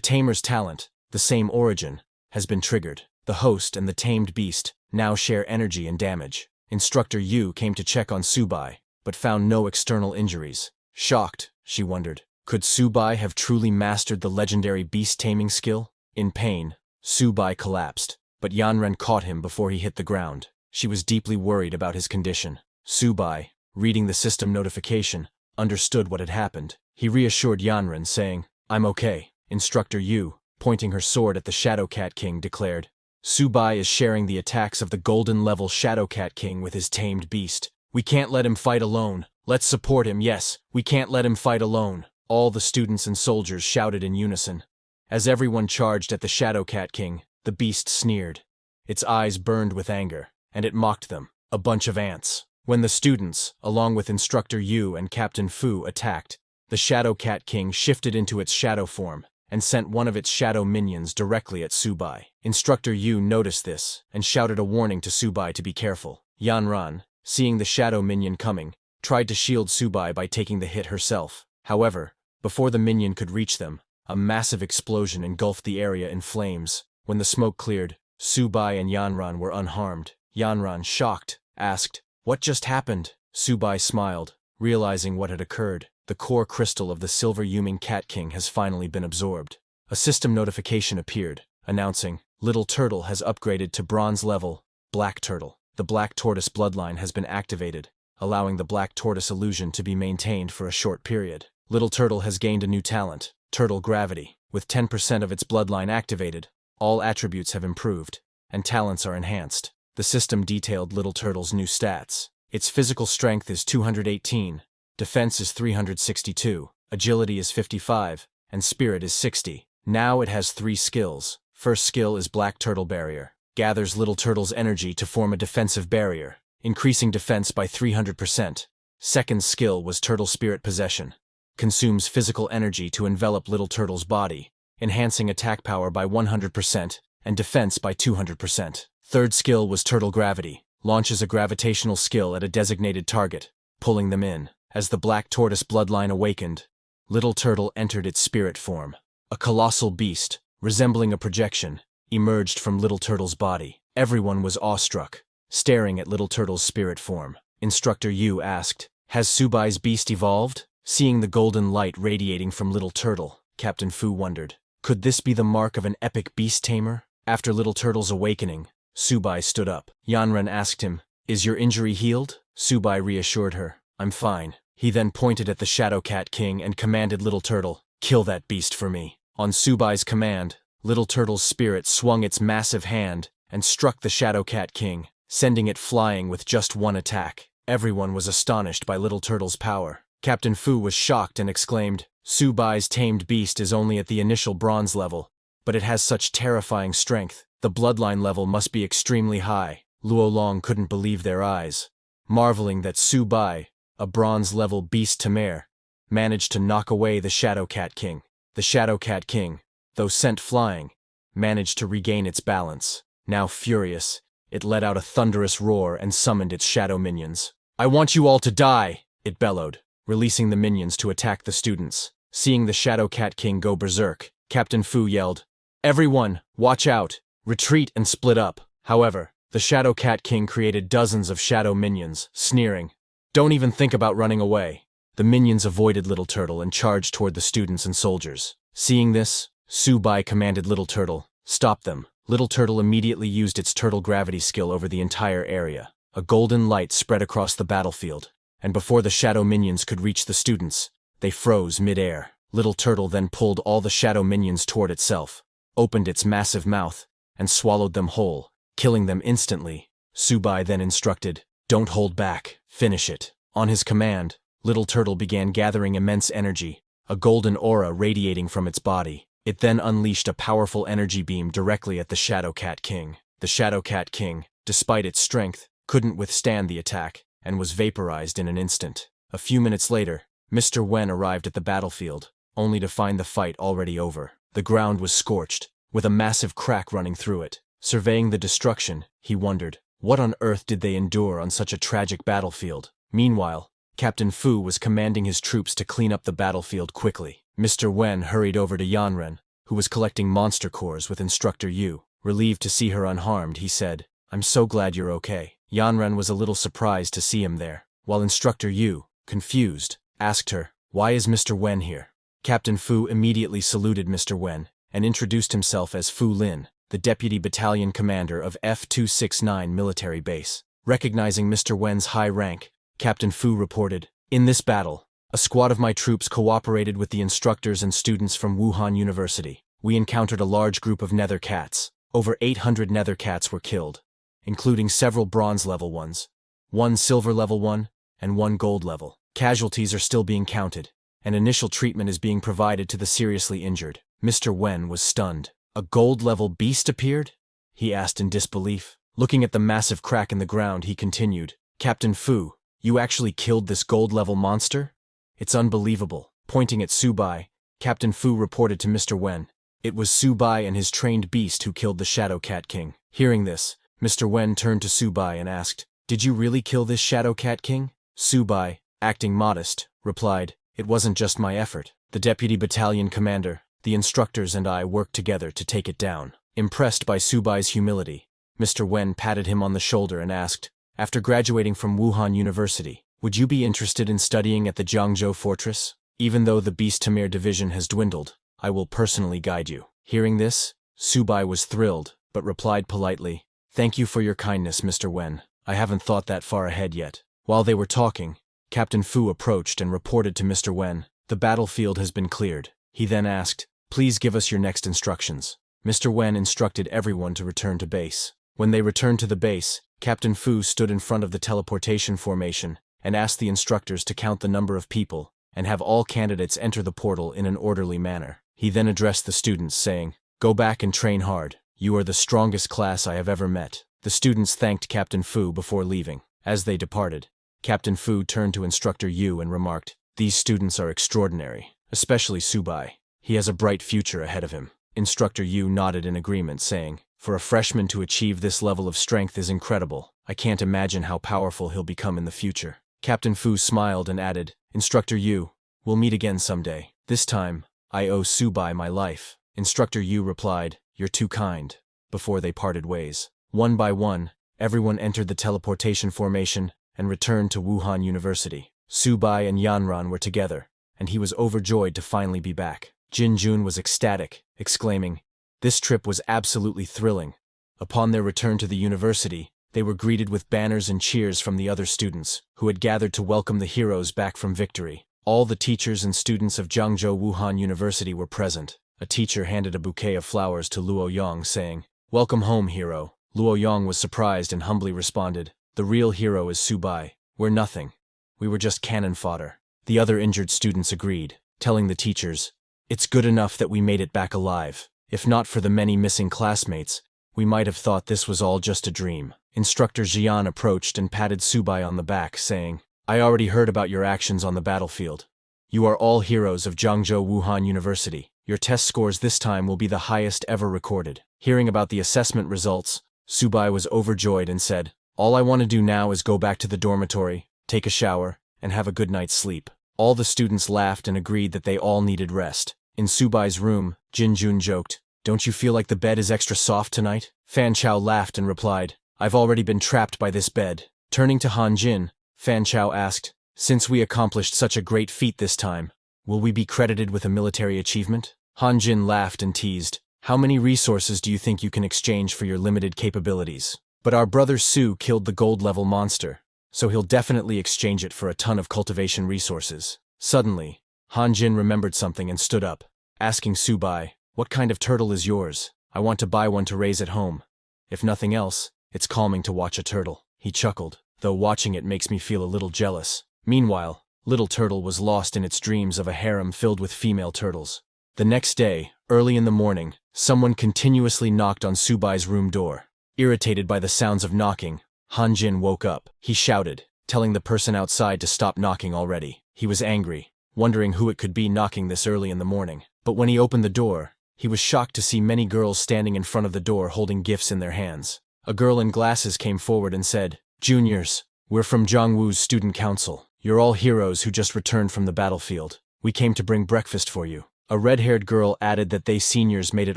tamer's talent, the same origin, has been triggered. The host and the tamed beast now share energy and damage. Instructor Yu came to check on Su Bai, but found no external injuries. Shocked, she wondered, could Su Bai have truly mastered the legendary beast taming skill? In pain, Su Bai collapsed, but Yanren caught him before he hit the ground. She was deeply worried about his condition. Su Bai, reading the system notification, understood what had happened. He reassured Yanren, saying, "I'm okay." Instructor Yu, pointing her sword at the Shadow Cat King, declared, "Su Bai is sharing the attacks of the golden-level Shadow Cat King with his tamed beast. We can't let him fight alone. Let's support him, yes, we can't let him fight alone." All the students and soldiers shouted in unison. As everyone charged at the Shadow Cat King, the beast sneered. Its eyes burned with anger, and it mocked them, a bunch of ants. When the students, along with Instructor Yu and Captain Fu, attacked, the Shadow Cat King shifted into its shadow form and sent one of its shadow minions directly at Su Bai. Instructor Yu noticed this and shouted a warning to Su Bai to be careful. Yanran, seeing the shadow minion coming, tried to shield Su Bai by taking the hit herself. However, before the minion could reach them, a massive explosion engulfed the area in flames. When the smoke cleared, Su Bai and Yanran were unharmed. Yanran, shocked, asked, "What just happened?" Su Bai smiled, realizing what had occurred. The core crystal of the Silver Yuming Cat King has finally been absorbed. A system notification appeared, announcing, "Little Turtle has upgraded to bronze level, Black Turtle." The Black Tortoise bloodline has been activated, allowing the Black Tortoise illusion to be maintained for a short period. Little Turtle has gained a new talent, Turtle Gravity. With 10% of its bloodline activated, all attributes have improved, and talents are enhanced. The system detailed Little Turtle's new stats. Its physical strength is 218, defense is 362, agility is 55, and spirit is 60. Now it has 3 skills. First skill is Black Turtle Barrier. Gathers Little Turtle's energy to form a defensive barrier, increasing defense by 300%. Second skill was Turtle Spirit Possession. Consumes physical energy to envelop Little Turtle's body, enhancing attack power by 100% and defense by 200%. Third skill was Turtle Gravity. Launches a gravitational skill at a designated target, pulling them in. As the Black Tortoise bloodline awakened, Little Turtle entered its spirit form. A colossal beast, resembling a projection, emerged from Little Turtle's body. Everyone was awestruck, staring at Little Turtle's spirit form. Instructor Yu asked, "Has Su Bai's beast evolved?" Seeing the golden light radiating from Little Turtle, Captain Fu wondered, could this be the mark of an epic beast tamer? After Little Turtle's awakening, Su Bai stood up. Yanren asked him, "Is your injury healed?" Su Bai reassured her, "I'm fine." He then pointed at the Shadow Cat King and commanded Little Turtle, "Kill that beast for me." On Su Bai's command, Little Turtle's spirit swung its massive hand and struck the Shadow Cat King, sending it flying with just one attack. Everyone was astonished by Little Turtle's power. Captain Fu was shocked and exclaimed, "Su Bai's tamed beast is only at the initial bronze level, but it has such terrifying strength. The bloodline level must be extremely high." Luolong couldn't believe their eyes, marveling that Su Bai, a bronze-level beast Tamer, managed to knock away the Shadow Cat King. The Shadow Cat King, though sent flying, managed to regain its balance. Now furious, it let out a thunderous roar and summoned its shadow minions. "I want you all to die!" it bellowed, releasing the minions to attack the students. Seeing the Shadow Cat King go berserk, Captain Fu yelled, "Everyone, watch out! Retreat and split up!" However, the Shadow Cat King created dozens of shadow minions, sneering, "Don't even think about running away." The minions avoided Little Turtle and charged toward the students and soldiers. Seeing this, Su Bai commanded Little Turtle, "Stop them." Little Turtle immediately used its turtle gravity skill over the entire area. A golden light spread across the battlefield, and before the shadow minions could reach the students, they froze mid-air. Little Turtle then pulled all the shadow minions toward itself, opened its massive mouth, and swallowed them whole, killing them instantly. Su Bai then instructed, "Don't hold back, finish it." On his command, Little Turtle began gathering immense energy, a golden aura radiating from its body. It then unleashed a powerful energy beam directly at the Shadow Cat King. The Shadow Cat King, despite its strength, couldn't withstand the attack, and was vaporized in an instant. A few minutes later, Mr. Wen arrived at the battlefield, only to find the fight already over. The ground was scorched, with a massive crack running through it. Surveying the destruction, he wondered, what on earth did they endure on such a tragic battlefield? Meanwhile, Captain Fu was commanding his troops to clean up the battlefield quickly. Mr. Wen hurried over to Yanren, who was collecting monster cores with Instructor Yu. Relieved to see her unharmed, he said, "I'm so glad you're okay." Yanren was a little surprised to see him there, while Instructor Yu, confused, asked her, "Why is Mr. Wen here?" Captain Fu immediately saluted Mr. Wen and introduced himself as Fu Lin, the Deputy Battalion Commander of F-269 Military Base. Recognizing Mr. Wen's high rank, Captain Fu reported, "In this battle, a squad of my troops cooperated with the instructors and students from Wuhan University. We encountered a large group of nether cats. Over 800 nether cats were killed, including several bronze-level ones, 1 silver-level one, and 1 gold-level. Casualties are still being counted, and initial treatment is being provided to the seriously injured." Mr. Wen was stunned. "A gold-level beast appeared?" he asked in disbelief. Looking at the massive crack in the ground, he continued, "Captain Fu, you actually killed this gold-level monster? It's unbelievable." Pointing at Su Bai, Captain Fu reported to Mr. Wen, "It was Su Bai and his trained beast who killed the Shadow Cat King." Hearing this, Mr. Wen turned to Su Bai and asked, "Did you really kill this Shadow Cat King?" Su Bai, acting modest, replied, "It wasn't just my effort. The Deputy Battalion Commander, the instructors and I worked together to take it down." Impressed by Su Bai's humility, Mr. Wen patted him on the shoulder and asked, "After graduating from Wuhan University, would you be interested in studying at the Jiangzhou Fortress? Even though the Beast Tamer division has dwindled, I will personally guide you." Hearing this, Su Bai was thrilled, but replied politely, "Thank you for your kindness, Mr. Wen. I haven't thought that far ahead yet." While they were talking, Captain Fu approached and reported to Mr. Wen, "The battlefield has been cleared." He then asked, "Please give us your next instructions." Mr. Wen instructed everyone to return to base. When they returned to the base, Captain Fu stood in front of the teleportation formation and asked the instructors to count the number of people and have all candidates enter the portal in an orderly manner. He then addressed the students, saying, "Go back and train hard. You are the strongest class I have ever met." The students thanked Captain Fu before leaving. As they departed, Captain Fu turned to Instructor Yu and remarked, "These students are extraordinary, especially Su Bai. He has a bright future ahead of him." Instructor Yu nodded in agreement, saying, "For a freshman to achieve this level of strength is incredible. I can't imagine how powerful he'll become in the future." Captain Fu smiled and added, "Instructor Yu, we'll meet again someday. This time, I owe Su Bai my life." Instructor Yu replied, "You're too kind," before they parted ways. One by one, everyone entered the teleportation formation and returned to Wuhan University. Su Bai and Yanran were together, and he was overjoyed to finally be back. Jin Jun was ecstatic, exclaiming, "This trip was absolutely thrilling." Upon their return to the university, they were greeted with banners and cheers from the other students, who had gathered to welcome the heroes back from victory. All the teachers and students of Jiangzhou Wuhan University were present. A teacher handed a bouquet of flowers to Luo Yong, saying, "Welcome home, hero." Luo Yong was surprised and humbly responded, "The real hero is Su Bai. We're nothing. We were just cannon fodder." The other injured students agreed, telling the teachers, "It's good enough that we made it back alive. If not for the many missing classmates, we might have thought this was all just a dream." Instructor Jian approached and patted Subai on the back, saying, "I already heard about your actions on the battlefield. You are all heroes of Zhangzhou Wuhan University. Your test scores this time will be the highest ever recorded." Hearing about the assessment results, Subai was overjoyed and said, "All I want to do now is go back to the dormitory, take a shower, and have a good night's sleep." All the students laughed and agreed that they all needed rest. In Subai's room, Jinjun joked, "Don't you feel like the bed is extra soft tonight?" Fan Chao laughed and replied, "I've already been trapped by this bed." Turning to Han Jin, Fan Chao asked, "Since we accomplished such a great feat this time, will we be credited with a military achievement?" Han Jin laughed and teased, "How many resources do you think you can exchange for your limited capabilities? But our brother Su killed the gold-level monster, so he'll definitely exchange it for a ton of cultivation resources." Suddenly, Han Jin remembered something and stood up, asking Subai, "What kind of turtle is yours? I want to buy one to raise at home. If nothing else, it's calming to watch a turtle." He chuckled, "Though watching it makes me feel a little jealous." Meanwhile, Little Turtle was lost in its dreams of a harem filled with female turtles. The next day, early in the morning, someone continuously knocked on Subai's room door. Irritated by the sounds of knocking, Han Jin woke up. He shouted, telling the person outside to stop knocking already. He was angry, wondering who it could be knocking this early in the morning. But when he opened the door, he was shocked to see many girls standing in front of the door holding gifts in their hands. A girl in glasses came forward and said, "Juniors, we're from Zhongwu's student council. You're all heroes who just returned from the battlefield. We came to bring breakfast for you." A red-haired girl added that they seniors made it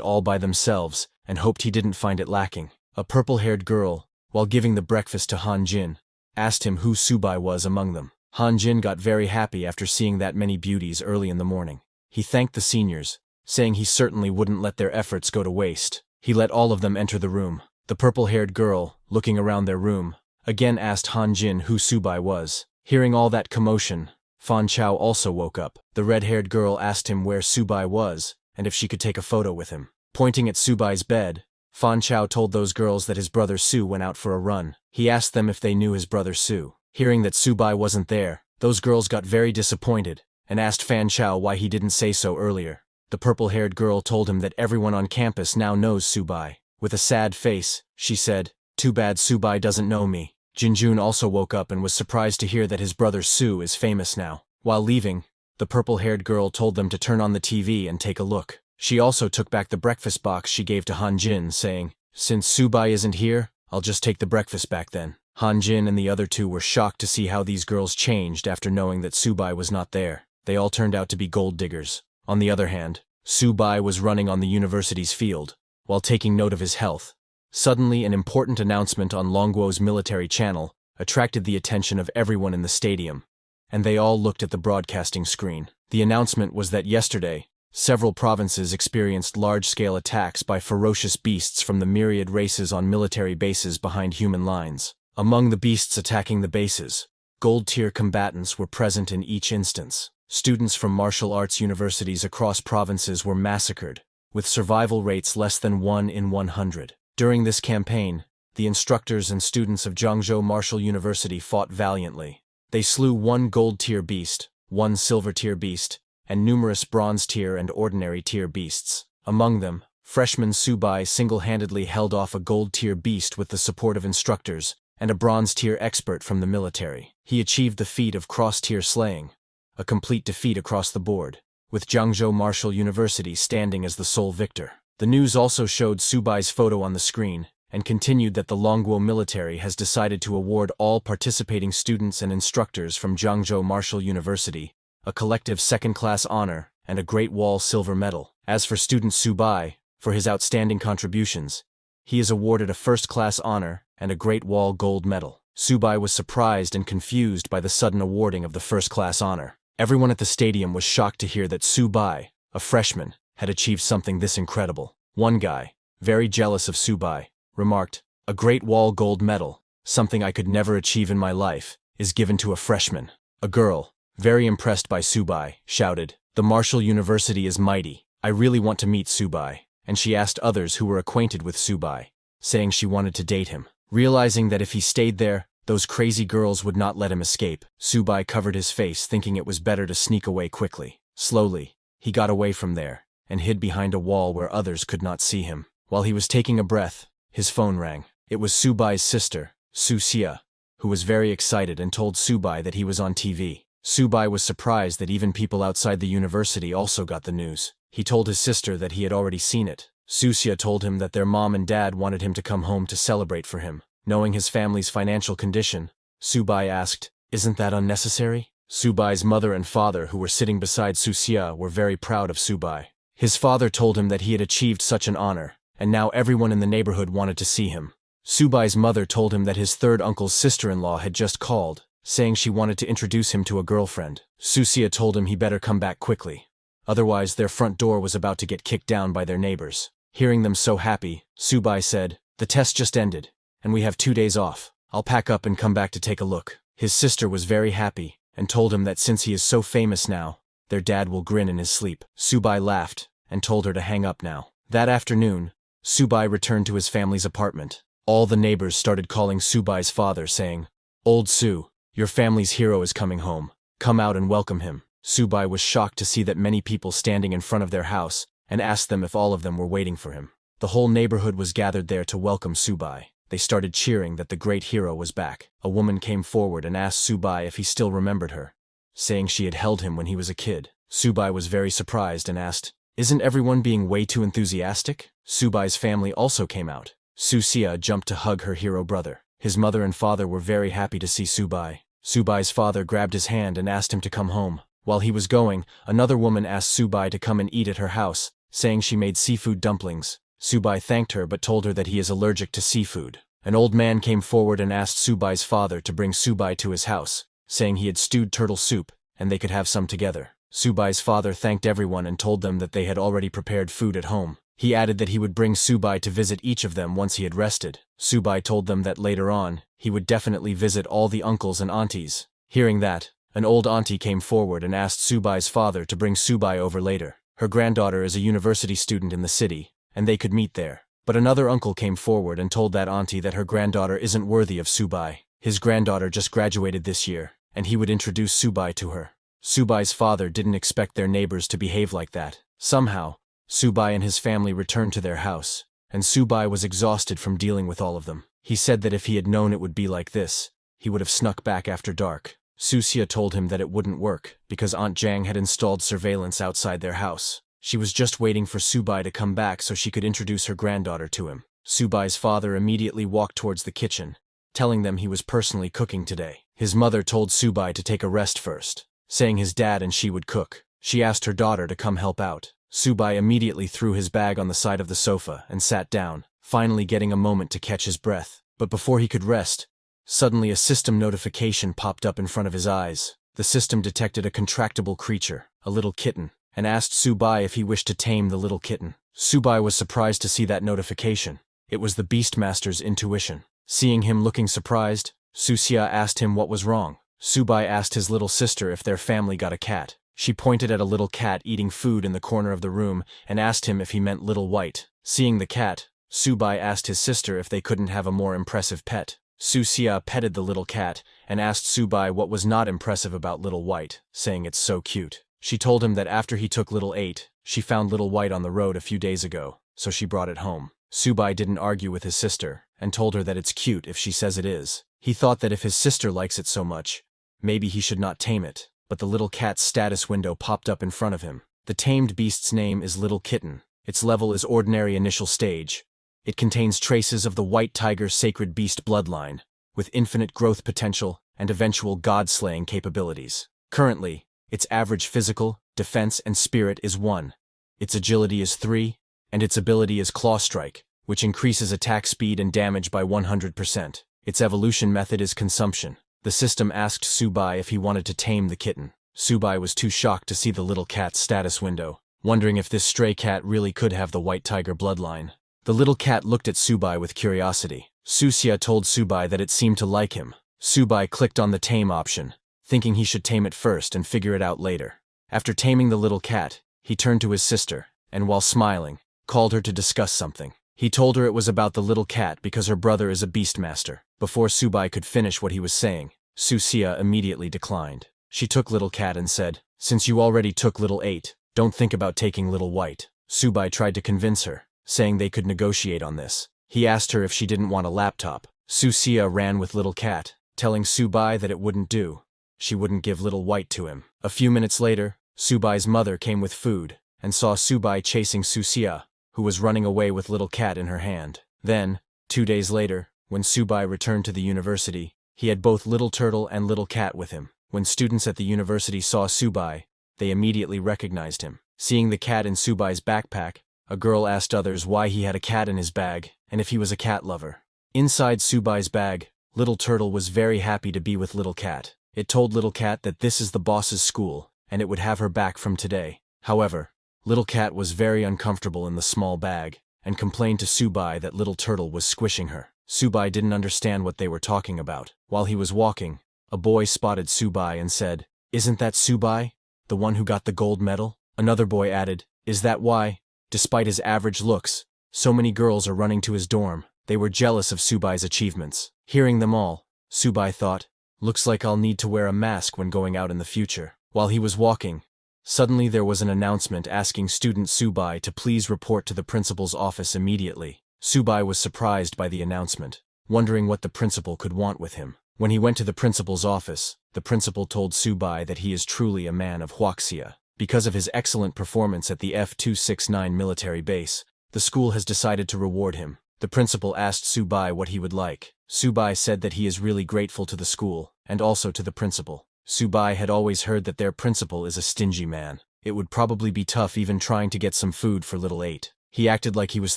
all by themselves and hoped he didn't find it lacking. A purple-haired girl, while giving the breakfast to Han Jin, asked him who Subai was among them. Han Jin got very happy after seeing that many beauties early in the morning. He thanked the seniors, saying he certainly wouldn't let their efforts go to waste. He let all of them enter the room. The purple-haired girl, looking around their room, again asked Han Jin who Subai was. Hearing all that commotion, Fan Chao also woke up. The red-haired girl asked him where Subai was and if she could take a photo with him. Pointing at Subai's bed, Fan Chao told those girls that his brother Su went out for a run. He asked them if they knew his brother Su. Hearing that Subai wasn't there, those girls got very disappointed and asked Fan Chao why he didn't say so earlier. The purple-haired girl told him that everyone on campus now knows Subai. With a sad face, she said, "Too bad Subai doesn't know me." Jinjun also woke up and was surprised to hear that his brother Su is famous now. While leaving, the purple-haired girl told them to turn on the TV and take a look. She also took back the breakfast box she gave to Han Jin, saying, "Since Subai isn't here, I'll just take the breakfast back then." Han Jin and the other two were shocked to see how these girls changed after knowing that Subai was not there. They all turned out to be gold diggers. On the other hand, Subai was running on the university's field, while taking note of his health. Suddenly, an important announcement on Longguo's military channel attracted the attention of everyone in the stadium, and they all looked at the broadcasting screen. The announcement was that yesterday, several provinces experienced large-scale attacks by ferocious beasts from the myriad races on military bases behind human lines. Among the beasts attacking the bases, gold-tier combatants were present in each instance. Students from martial arts universities across provinces were massacred, with survival rates less than 1 in 100. During this campaign, the instructors and students of Zhangzhou Martial University fought valiantly. They slew 1 gold-tier beast, 1 silver-tier beast, and numerous bronze-tier and ordinary-tier beasts. Among them, freshman Subai single-handedly held off a gold-tier beast with the support of instructors and a bronze-tier expert from the military. He achieved the feat of cross-tier slaying, a complete defeat across the board, with Zhangzhou Martial University standing as the sole victor. The news also showed Subai's photo on the screen and continued that the Longguo military has decided to award all participating students and instructors from Zhangzhou Martial University a collective second-class honor and a Great Wall silver medal. As for student Subai, for his outstanding contributions, he is awarded a first-class honor and a Great Wall gold medal. Subai was surprised and confused by the sudden awarding of the first-class honor. Everyone at the stadium was shocked to hear that Subai, a freshman, had achieved something this incredible. One guy, very jealous of Subai, remarked, "A Great Wall gold medal, something I could never achieve in my life, is given to a freshman." A girl, very impressed by Subai, shouted, "The Martial University is mighty. I really want to meet Subai." And she asked others who were acquainted with Subai, saying she wanted to date him. Realizing that if he stayed there, those crazy girls would not let him escape, Subai covered his face, thinking it was better to sneak away quickly. Slowly, he got away from there and hid behind a wall where others could not see him. While he was taking a breath, his phone rang. It was Subai's sister, Susia, who was very excited and told Subai that he was on TV. Subai was surprised that even people outside the university also got the news. He told his sister that he had already seen it. Susia told him that their mom and dad wanted him to come home to celebrate for him. Knowing his family's financial condition, Subai asked, "Isn't that unnecessary?" Subai's mother and father, who were sitting beside Susia, were very proud of Subai. His father told him that he had achieved such an honor, and now everyone in the neighborhood wanted to see him. Subai's mother told him that his third uncle's sister-in-law had just called, saying she wanted to introduce him to a girlfriend. Susia told him he better come back quickly. Otherwise, their front door was about to get kicked down by their neighbors. Hearing them so happy, Subai said, "The test just ended, and we have 2 days off. I'll pack up and come back to take a look." His sister was very happy, and told him that since he is so famous now, their dad will grin in his sleep. Subai laughed, and told her to hang up now. That afternoon, Subai returned to his family's apartment. All the neighbors started calling Subai's father, saying, "Old Su, your family's hero is coming home. Come out and welcome him." Subai was shocked to see that many people standing in front of their house, and asked them if all of them were waiting for him. The whole neighborhood was gathered there to welcome Subai. They started cheering that the great hero was back. A woman came forward and asked Subai if he still remembered her, saying she had held him when he was a kid. Subai was very surprised and asked, "Isn't everyone being way too enthusiastic?" Subai's family also came out. Susia jumped to hug her hero brother. His mother and father were very happy to see Subai. Subai's father grabbed his hand and asked him to come home. While he was going, another woman asked Subai to come and eat at her house, saying she made seafood dumplings. Subai thanked her but told her that he is allergic to seafood. An old man came forward and asked Subai's father to bring Subai to his house, saying he had stewed turtle soup, and they could have some together. Subai's father thanked everyone and told them that they had already prepared food at home. He added that he would bring Subai to visit each of them once he had rested. Subai told them that later on, he would definitely visit all the uncles and aunties. Hearing that, an old auntie came forward and asked Subai's father to bring Subai over later. Her granddaughter is a university student in the city, and they could meet there. But another uncle came forward and told that auntie that her granddaughter isn't worthy of Subai. His granddaughter just graduated this year, and he would introduce Subai to her. Subai's father didn't expect their neighbors to behave like that. Somehow, Subai and his family returned to their house, and Subai was exhausted from dealing with all of them. He said that if he had known it would be like this, he would have snuck back after dark. Susia told him that it wouldn't work, because Aunt Jang had installed surveillance outside their house. She was just waiting for Subai to come back so she could introduce her granddaughter to him. Subai's father immediately walked towards the kitchen, telling them he was personally cooking today. His mother told Subai to take a rest first, saying his dad and she would cook. She asked her daughter to come help out. Subai immediately threw his bag on the side of the sofa and sat down, finally getting a moment to catch his breath. But before he could rest, suddenly a system notification popped up in front of his eyes. The system detected a contractible creature, a little kitten, and asked Subai if he wished to tame the little kitten. Subai was surprised to see that notification. It was the Beastmaster's intuition. Seeing him looking surprised, Susia asked him what was wrong. Subai asked his little sister if their family got a cat. She pointed at a little cat eating food in the corner of the room and asked him if he meant Little White. Seeing the cat, Subai asked his sister if they couldn't have a more impressive pet. Susia petted the little cat and asked Subai what was not impressive about Little White, saying it's so cute. She told him that after he took Little 8, she found Little White on the road a few days ago, so she brought it home. Subai didn't argue with his sister and told her that it's cute if she says it is. He thought that if his sister likes it so much, maybe he should not tame it. But the little cat's status window popped up in front of him. The tamed beast's name is Little Kitten. Its level is Ordinary Initial Stage. It contains traces of the White Tiger Sacred Beast bloodline, with infinite growth potential and eventual god-slaying capabilities. Currently, its average physical, defense, and spirit is 1. Its agility is 3, and its ability is Claw Strike, which increases attack speed and damage by 100%. Its evolution method is consumption. The system asked Subai if he wanted to tame the kitten. Subai was too shocked to see the little cat's status window, wondering if this stray cat really could have the White Tiger bloodline. The little cat looked at Subai with curiosity. Susia told Subai that it seemed to like him. Subai clicked on the tame option, thinking he should tame it first and figure it out later. After taming the little cat, he turned to his sister, and while smiling, called her to discuss something. He told her it was about the little cat because her brother is a beastmaster. Before Subai could finish what he was saying, Susia immediately declined. She took Little Cat and said, "Since you already took Little 8, don't think about taking Little White." Subai tried to convince her, saying they could negotiate on this. He asked her if she didn't want a laptop. Susia ran with little cat, telling Subai that it wouldn't do. She wouldn't give little white to him. A few minutes later, Subai's mother came with food and saw Subai chasing Susia, who was running away with little cat in her hand. Then, 2 days later, when Subai returned to the university, he had both Little Turtle and Little Cat with him. When students at the university saw Subai, they immediately recognized him. Seeing the cat in Subai's backpack, a girl asked others why he had a cat in his bag and if he was a cat lover. Inside Subai's bag, Little Turtle was very happy to be with Little Cat. It told Little Cat that this is the boss's school and it would have her back from today. However, Little Cat was very uncomfortable in the small bag and complained to Subai that Little Turtle was squishing her. Subai didn't understand what they were talking about. While he was walking, a boy spotted Subai and said, "Isn't that Subai, the one who got the gold medal?" Another boy added, "Is that why, despite his average looks, so many girls are running to his dorm?" They were jealous of Subai's achievements. Hearing them all, Subai thought, "Looks like I'll need to wear a mask when going out in the future." While he was walking, suddenly there was an announcement asking student Subai to please report to the principal's office immediately. Subai was surprised by the announcement, wondering what the principal could want with him. When he went to the principal's office, the principal told Subai that he is truly a man of Huaxia. Because of his excellent performance at the F-269 military base, the school has decided to reward him. The principal asked Subai what he would like. Subai said that he is really grateful to the school, and also to the principal. Subai had always heard that their principal is a stingy man. It would probably be tough even trying to get some food for little 8. He acted like he was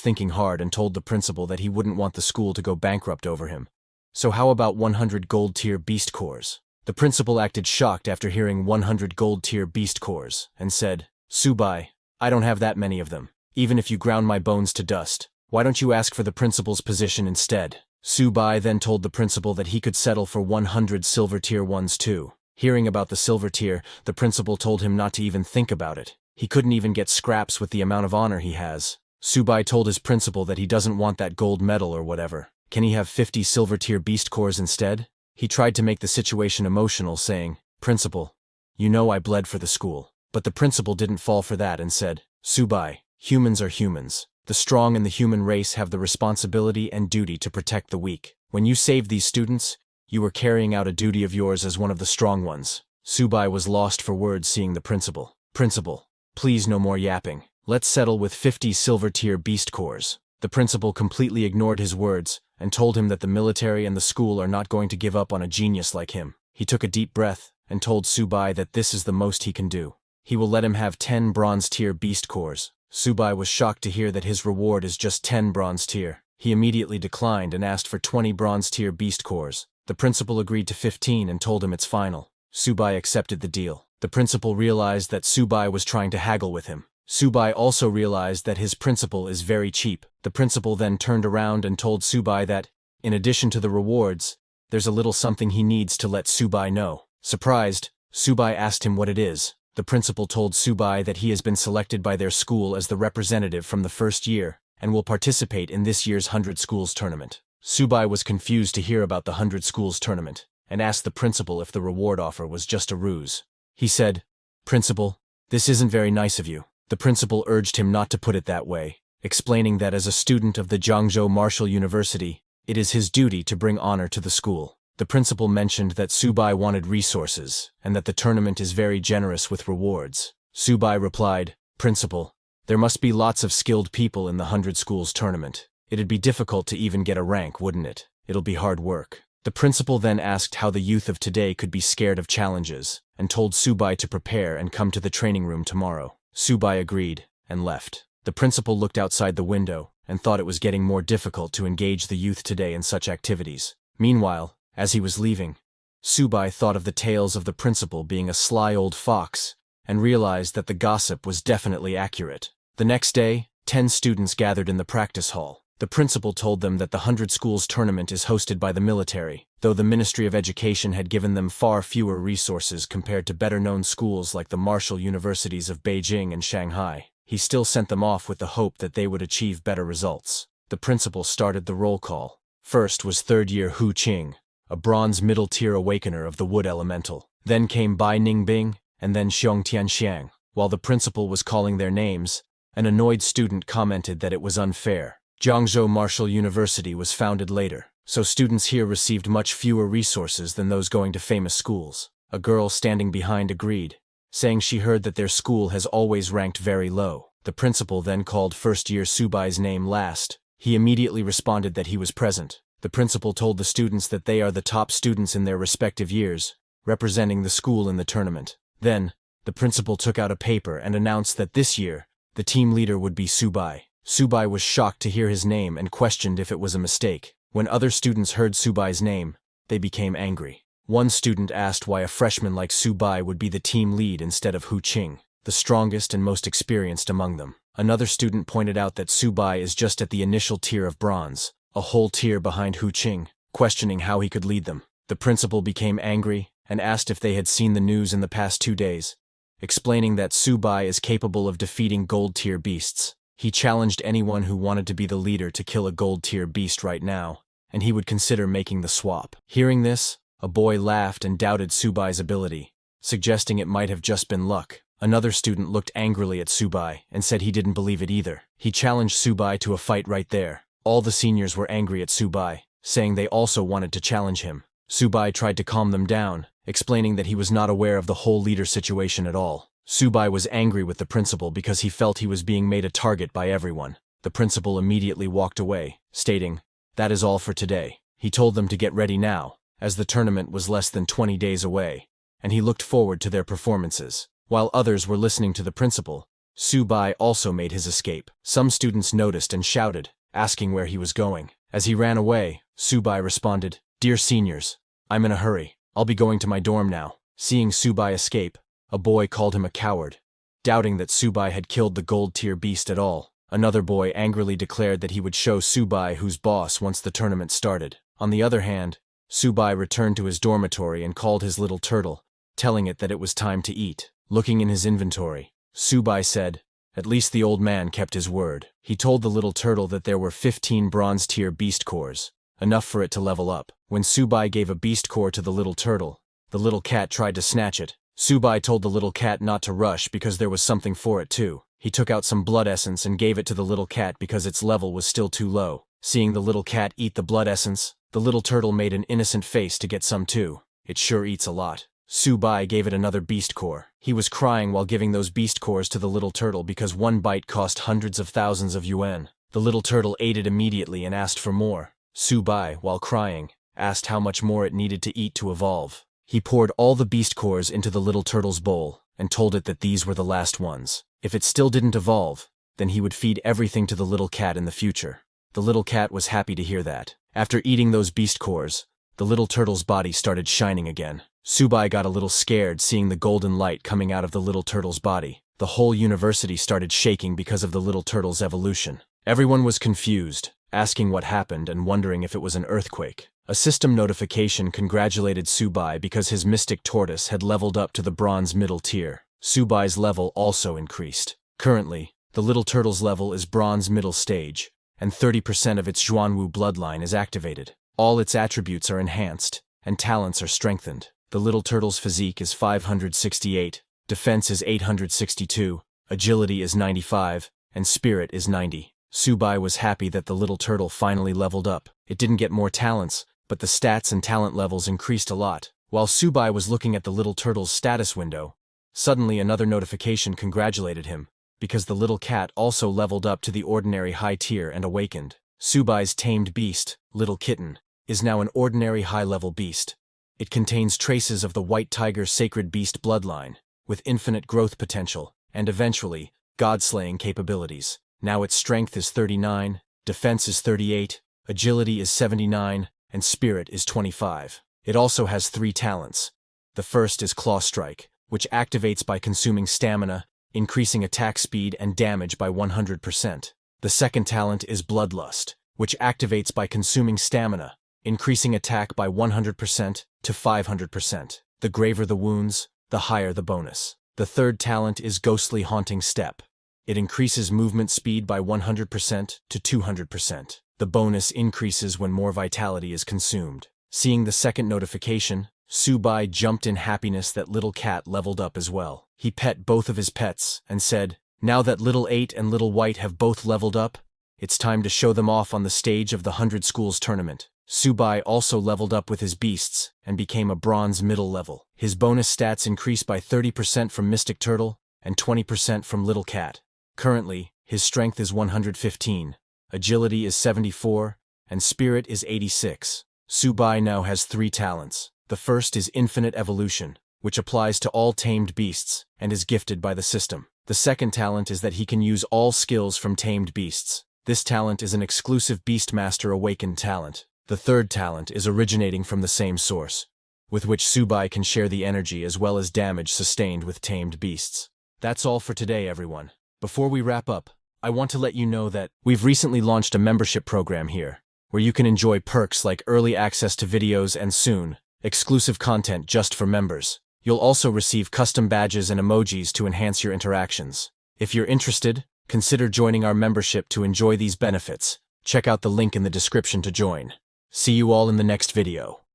thinking hard and told the principal that he wouldn't want the school to go bankrupt over him. "So how about 100 gold tier beast cores?" The principal acted shocked after hearing 100 gold tier beast cores, and said, "Subai, I don't have that many of them. Even if you ground my bones to dust, why don't you ask for the principal's position instead?" Subai then told the principal that he could settle for 100 silver tier ones too. Hearing about the silver tier, the principal told him not to even think about it. He couldn't even get scraps with the amount of honor he has. Subai told his principal that he doesn't want that gold medal or whatever. Can he have 50 silver tier beast cores instead? He tried to make the situation emotional, saying, "Principal, you know I bled for the school." But the principal didn't fall for that and said, "Subai, humans are humans. The strong in the human race have the responsibility and duty to protect the weak. When you saved these students, you were carrying out a duty of yours as one of the strong ones." Subai was lost for words seeing the principal. "Principal, please no more yapping. Let's settle with 50 silver tier beast cores." The principal completely ignored his words and told him that the military and the school are not going to give up on a genius like him. He took a deep breath and told Subai that this is the most he can do. He will let him have 10 bronze tier beast cores. Subai was shocked to hear that his reward is just 10 bronze tier. He immediately declined and asked for 20 bronze tier beast cores. The principal agreed to 15 and told him it's final. Subai accepted the deal. The principal realized that Subai was trying to haggle with him. Subai also realized that his principal is very cheap. The principal then turned around and told Subai that, in addition to the rewards, there's a little something he needs to let Subai know. Surprised, Subai asked him what it is. The principal told Subai that he has been selected by their school as the representative from the first year and will participate in this year's 100 Schools tournament. Subai was confused to hear about the 100 Schools tournament and asked the principal if the reward offer was just a ruse. He said, "Principal, this isn't very nice of you." The principal urged him not to put it that way, explaining that as a student of the Jiangzhou Martial University, it is his duty to bring honor to the school. The principal mentioned that Subai wanted resources and that the tournament is very generous with rewards. Subai replied, "Principal, there must be lots of skilled people in the 100 Schools tournament. It'd be difficult to even get a rank, wouldn't it? It'll be hard work." The principal then asked how the youth of today could be scared of challenges and told Subai to prepare and come to the training room tomorrow. Subai agreed and left. The principal looked outside the window and thought it was getting more difficult to engage the youth today in such activities. Meanwhile, as he was leaving, Subai thought of the tales of the principal being a sly old fox and realized that the gossip was definitely accurate. The next day, 10 students gathered in the practice hall. The principal told them that the 100 Schools tournament is hosted by the military, though the Ministry of Education had given them far fewer resources compared to better-known schools like the martial universities of Beijing and Shanghai. He still sent them off with the hope that they would achieve better results. The principal started the roll call. First was third-year Hu Qing, a bronze middle-tier awakener of the wood elemental. Then came Bai Ningbing, and then Xiong Tianxiang. While the principal was calling their names, an annoyed student commented that it was unfair. Jiangzhou Martial University was founded later, so students here received much fewer resources than those going to famous schools. A girl standing behind agreed, saying she heard that their school has always ranked very low. The principal then called first-year Subai's name last. He immediately responded that he was present. The principal told the students that they are the top students in their respective years, representing the school in the tournament. Then, the principal took out a paper and announced that this year, the team leader would be Subai. Subai was shocked to hear his name and questioned if it was a mistake. When other students heard Subai's name, they became angry. One student asked why a freshman like Subai would be the team lead instead of Hu Qing, the strongest and most experienced among them. Another student pointed out that Subai is just at the initial tier of bronze, a whole tier behind Hu Qing, questioning how he could lead them. The principal became angry and asked if they had seen the news in the past 2 days, explaining that Subai is capable of defeating gold-tier beasts. He challenged anyone who wanted to be the leader to kill a gold-tier beast right now, and he would consider making the swap. Hearing this, a boy laughed and doubted Subai's ability, suggesting it might have just been luck. Another student looked angrily at Subai and said he didn't believe it either. He challenged Subai to a fight right there. All the seniors were angry at Subai, saying they also wanted to challenge him. Subai tried to calm them down, explaining that he was not aware of the whole leader situation at all. Subai was angry with the principal because he felt he was being made a target by everyone. The principal immediately walked away, stating, "That is all for today." He told them to get ready now, as the tournament was less than 20 days away, and he looked forward to their performances. While others were listening to the principal, Subai also made his escape. Some students noticed and shouted, asking where he was going. As he ran away, Subai responded, "Dear seniors, I'm in a hurry. I'll be going to my dorm now." Seeing Subai escape, a boy called him a coward, doubting that Subai had killed the gold-tier beast at all. Another boy angrily declared that he would show Subai who's boss once the tournament started. On the other hand, Subai returned to his dormitory and called his little turtle, telling it that it was time to eat. Looking in his inventory, Subai said, "At least the old man kept his word." He told the little turtle that there were 15 bronze-tier beast cores, enough for it to level up. When Subai gave a beast core to the little turtle, the little cat tried to snatch it. Subai told the little cat not to rush because there was something for it too. He took out some blood essence and gave it to the little cat because its level was still too low. Seeing the little cat eat the blood essence, the little turtle made an innocent face to get some too. It sure eats a lot. Subai gave it another beast core. He was crying while giving those beast cores to the little turtle because one bite cost hundreds of thousands of yuan. The little turtle ate it immediately and asked for more. Subai, while crying, asked how much more it needed to eat to evolve. He poured all the beast cores into the little turtle's bowl and told it that these were the last ones. If it still didn't evolve, then he would feed everything to the little cat in the future. The little cat was happy to hear that. After eating those beast cores, the little turtle's body started shining again. Subai got a little scared seeing the golden light coming out of the little turtle's body. The whole university started shaking because of the little turtle's evolution. Everyone was confused, asking what happened and wondering if it was an earthquake. A system notification congratulated Subai because his mystic tortoise had leveled up to the bronze middle tier. Subai's level also increased. Currently, the little turtle's level is bronze middle stage, and 30% of its Xuanwu bloodline is activated. All its attributes are enhanced, and talents are strengthened. The little turtle's physique is 568, defense is 862, agility is 95, and spirit is 90. Subai was happy that the little turtle finally leveled up. It didn't get more talents, but the stats and talent levels increased a lot. While Subai was looking at the little turtle's status window, suddenly another notification congratulated him, because the little cat also leveled up to the ordinary high tier and awakened. Subai's tamed beast, Little Kitten, is now an ordinary high-level beast. It contains traces of the White Tiger Sacred Beast bloodline, with infinite growth potential, and eventually, god-slaying capabilities. Now its strength is 39, defense is 38, agility is 79, and spirit is 25. It also has 3 talents. The first is Claw Strike, which activates by consuming stamina, increasing attack speed and damage by 100%. The second talent is Bloodlust, which activates by consuming stamina, increasing attack by 100% to 500%. The graver the wounds, the higher the bonus. The third talent is Ghostly Haunting Step. It increases movement speed by 100% to 200%. The bonus increases when more vitality is consumed. Seeing the second notification, Subai jumped in happiness that Little Cat leveled up as well. He pet both of his pets and said, "Now that Little 8 and Little White have both leveled up, It's time to show them off on the stage of the 100 Schools tournament. Subai also leveled up with his beasts and became a bronze middle level. His bonus stats increased by 30% from Mystic Turtle and 20% from Little Cat. Currently, his strength is 115, agility is 74, and spirit is 86. Subai now has 3 talents. The first is Infinite Evolution, which applies to all tamed beasts and is gifted by the system. The second talent is that he can use all skills from tamed beasts. This talent is an exclusive Beastmaster Awakened talent. The third talent is originating from the same source, with which Subai can share the energy as well as damage sustained with tamed beasts. That's all for today, everyone. Before we wrap up, I want to let you know that we've recently launched a membership program here, where you can enjoy perks like early access to videos and soon, exclusive content just for members. You'll also receive custom badges and emojis to enhance your interactions. If you're interested, consider joining our membership to enjoy these benefits. Check out the link in the description to join. See you all in the next video.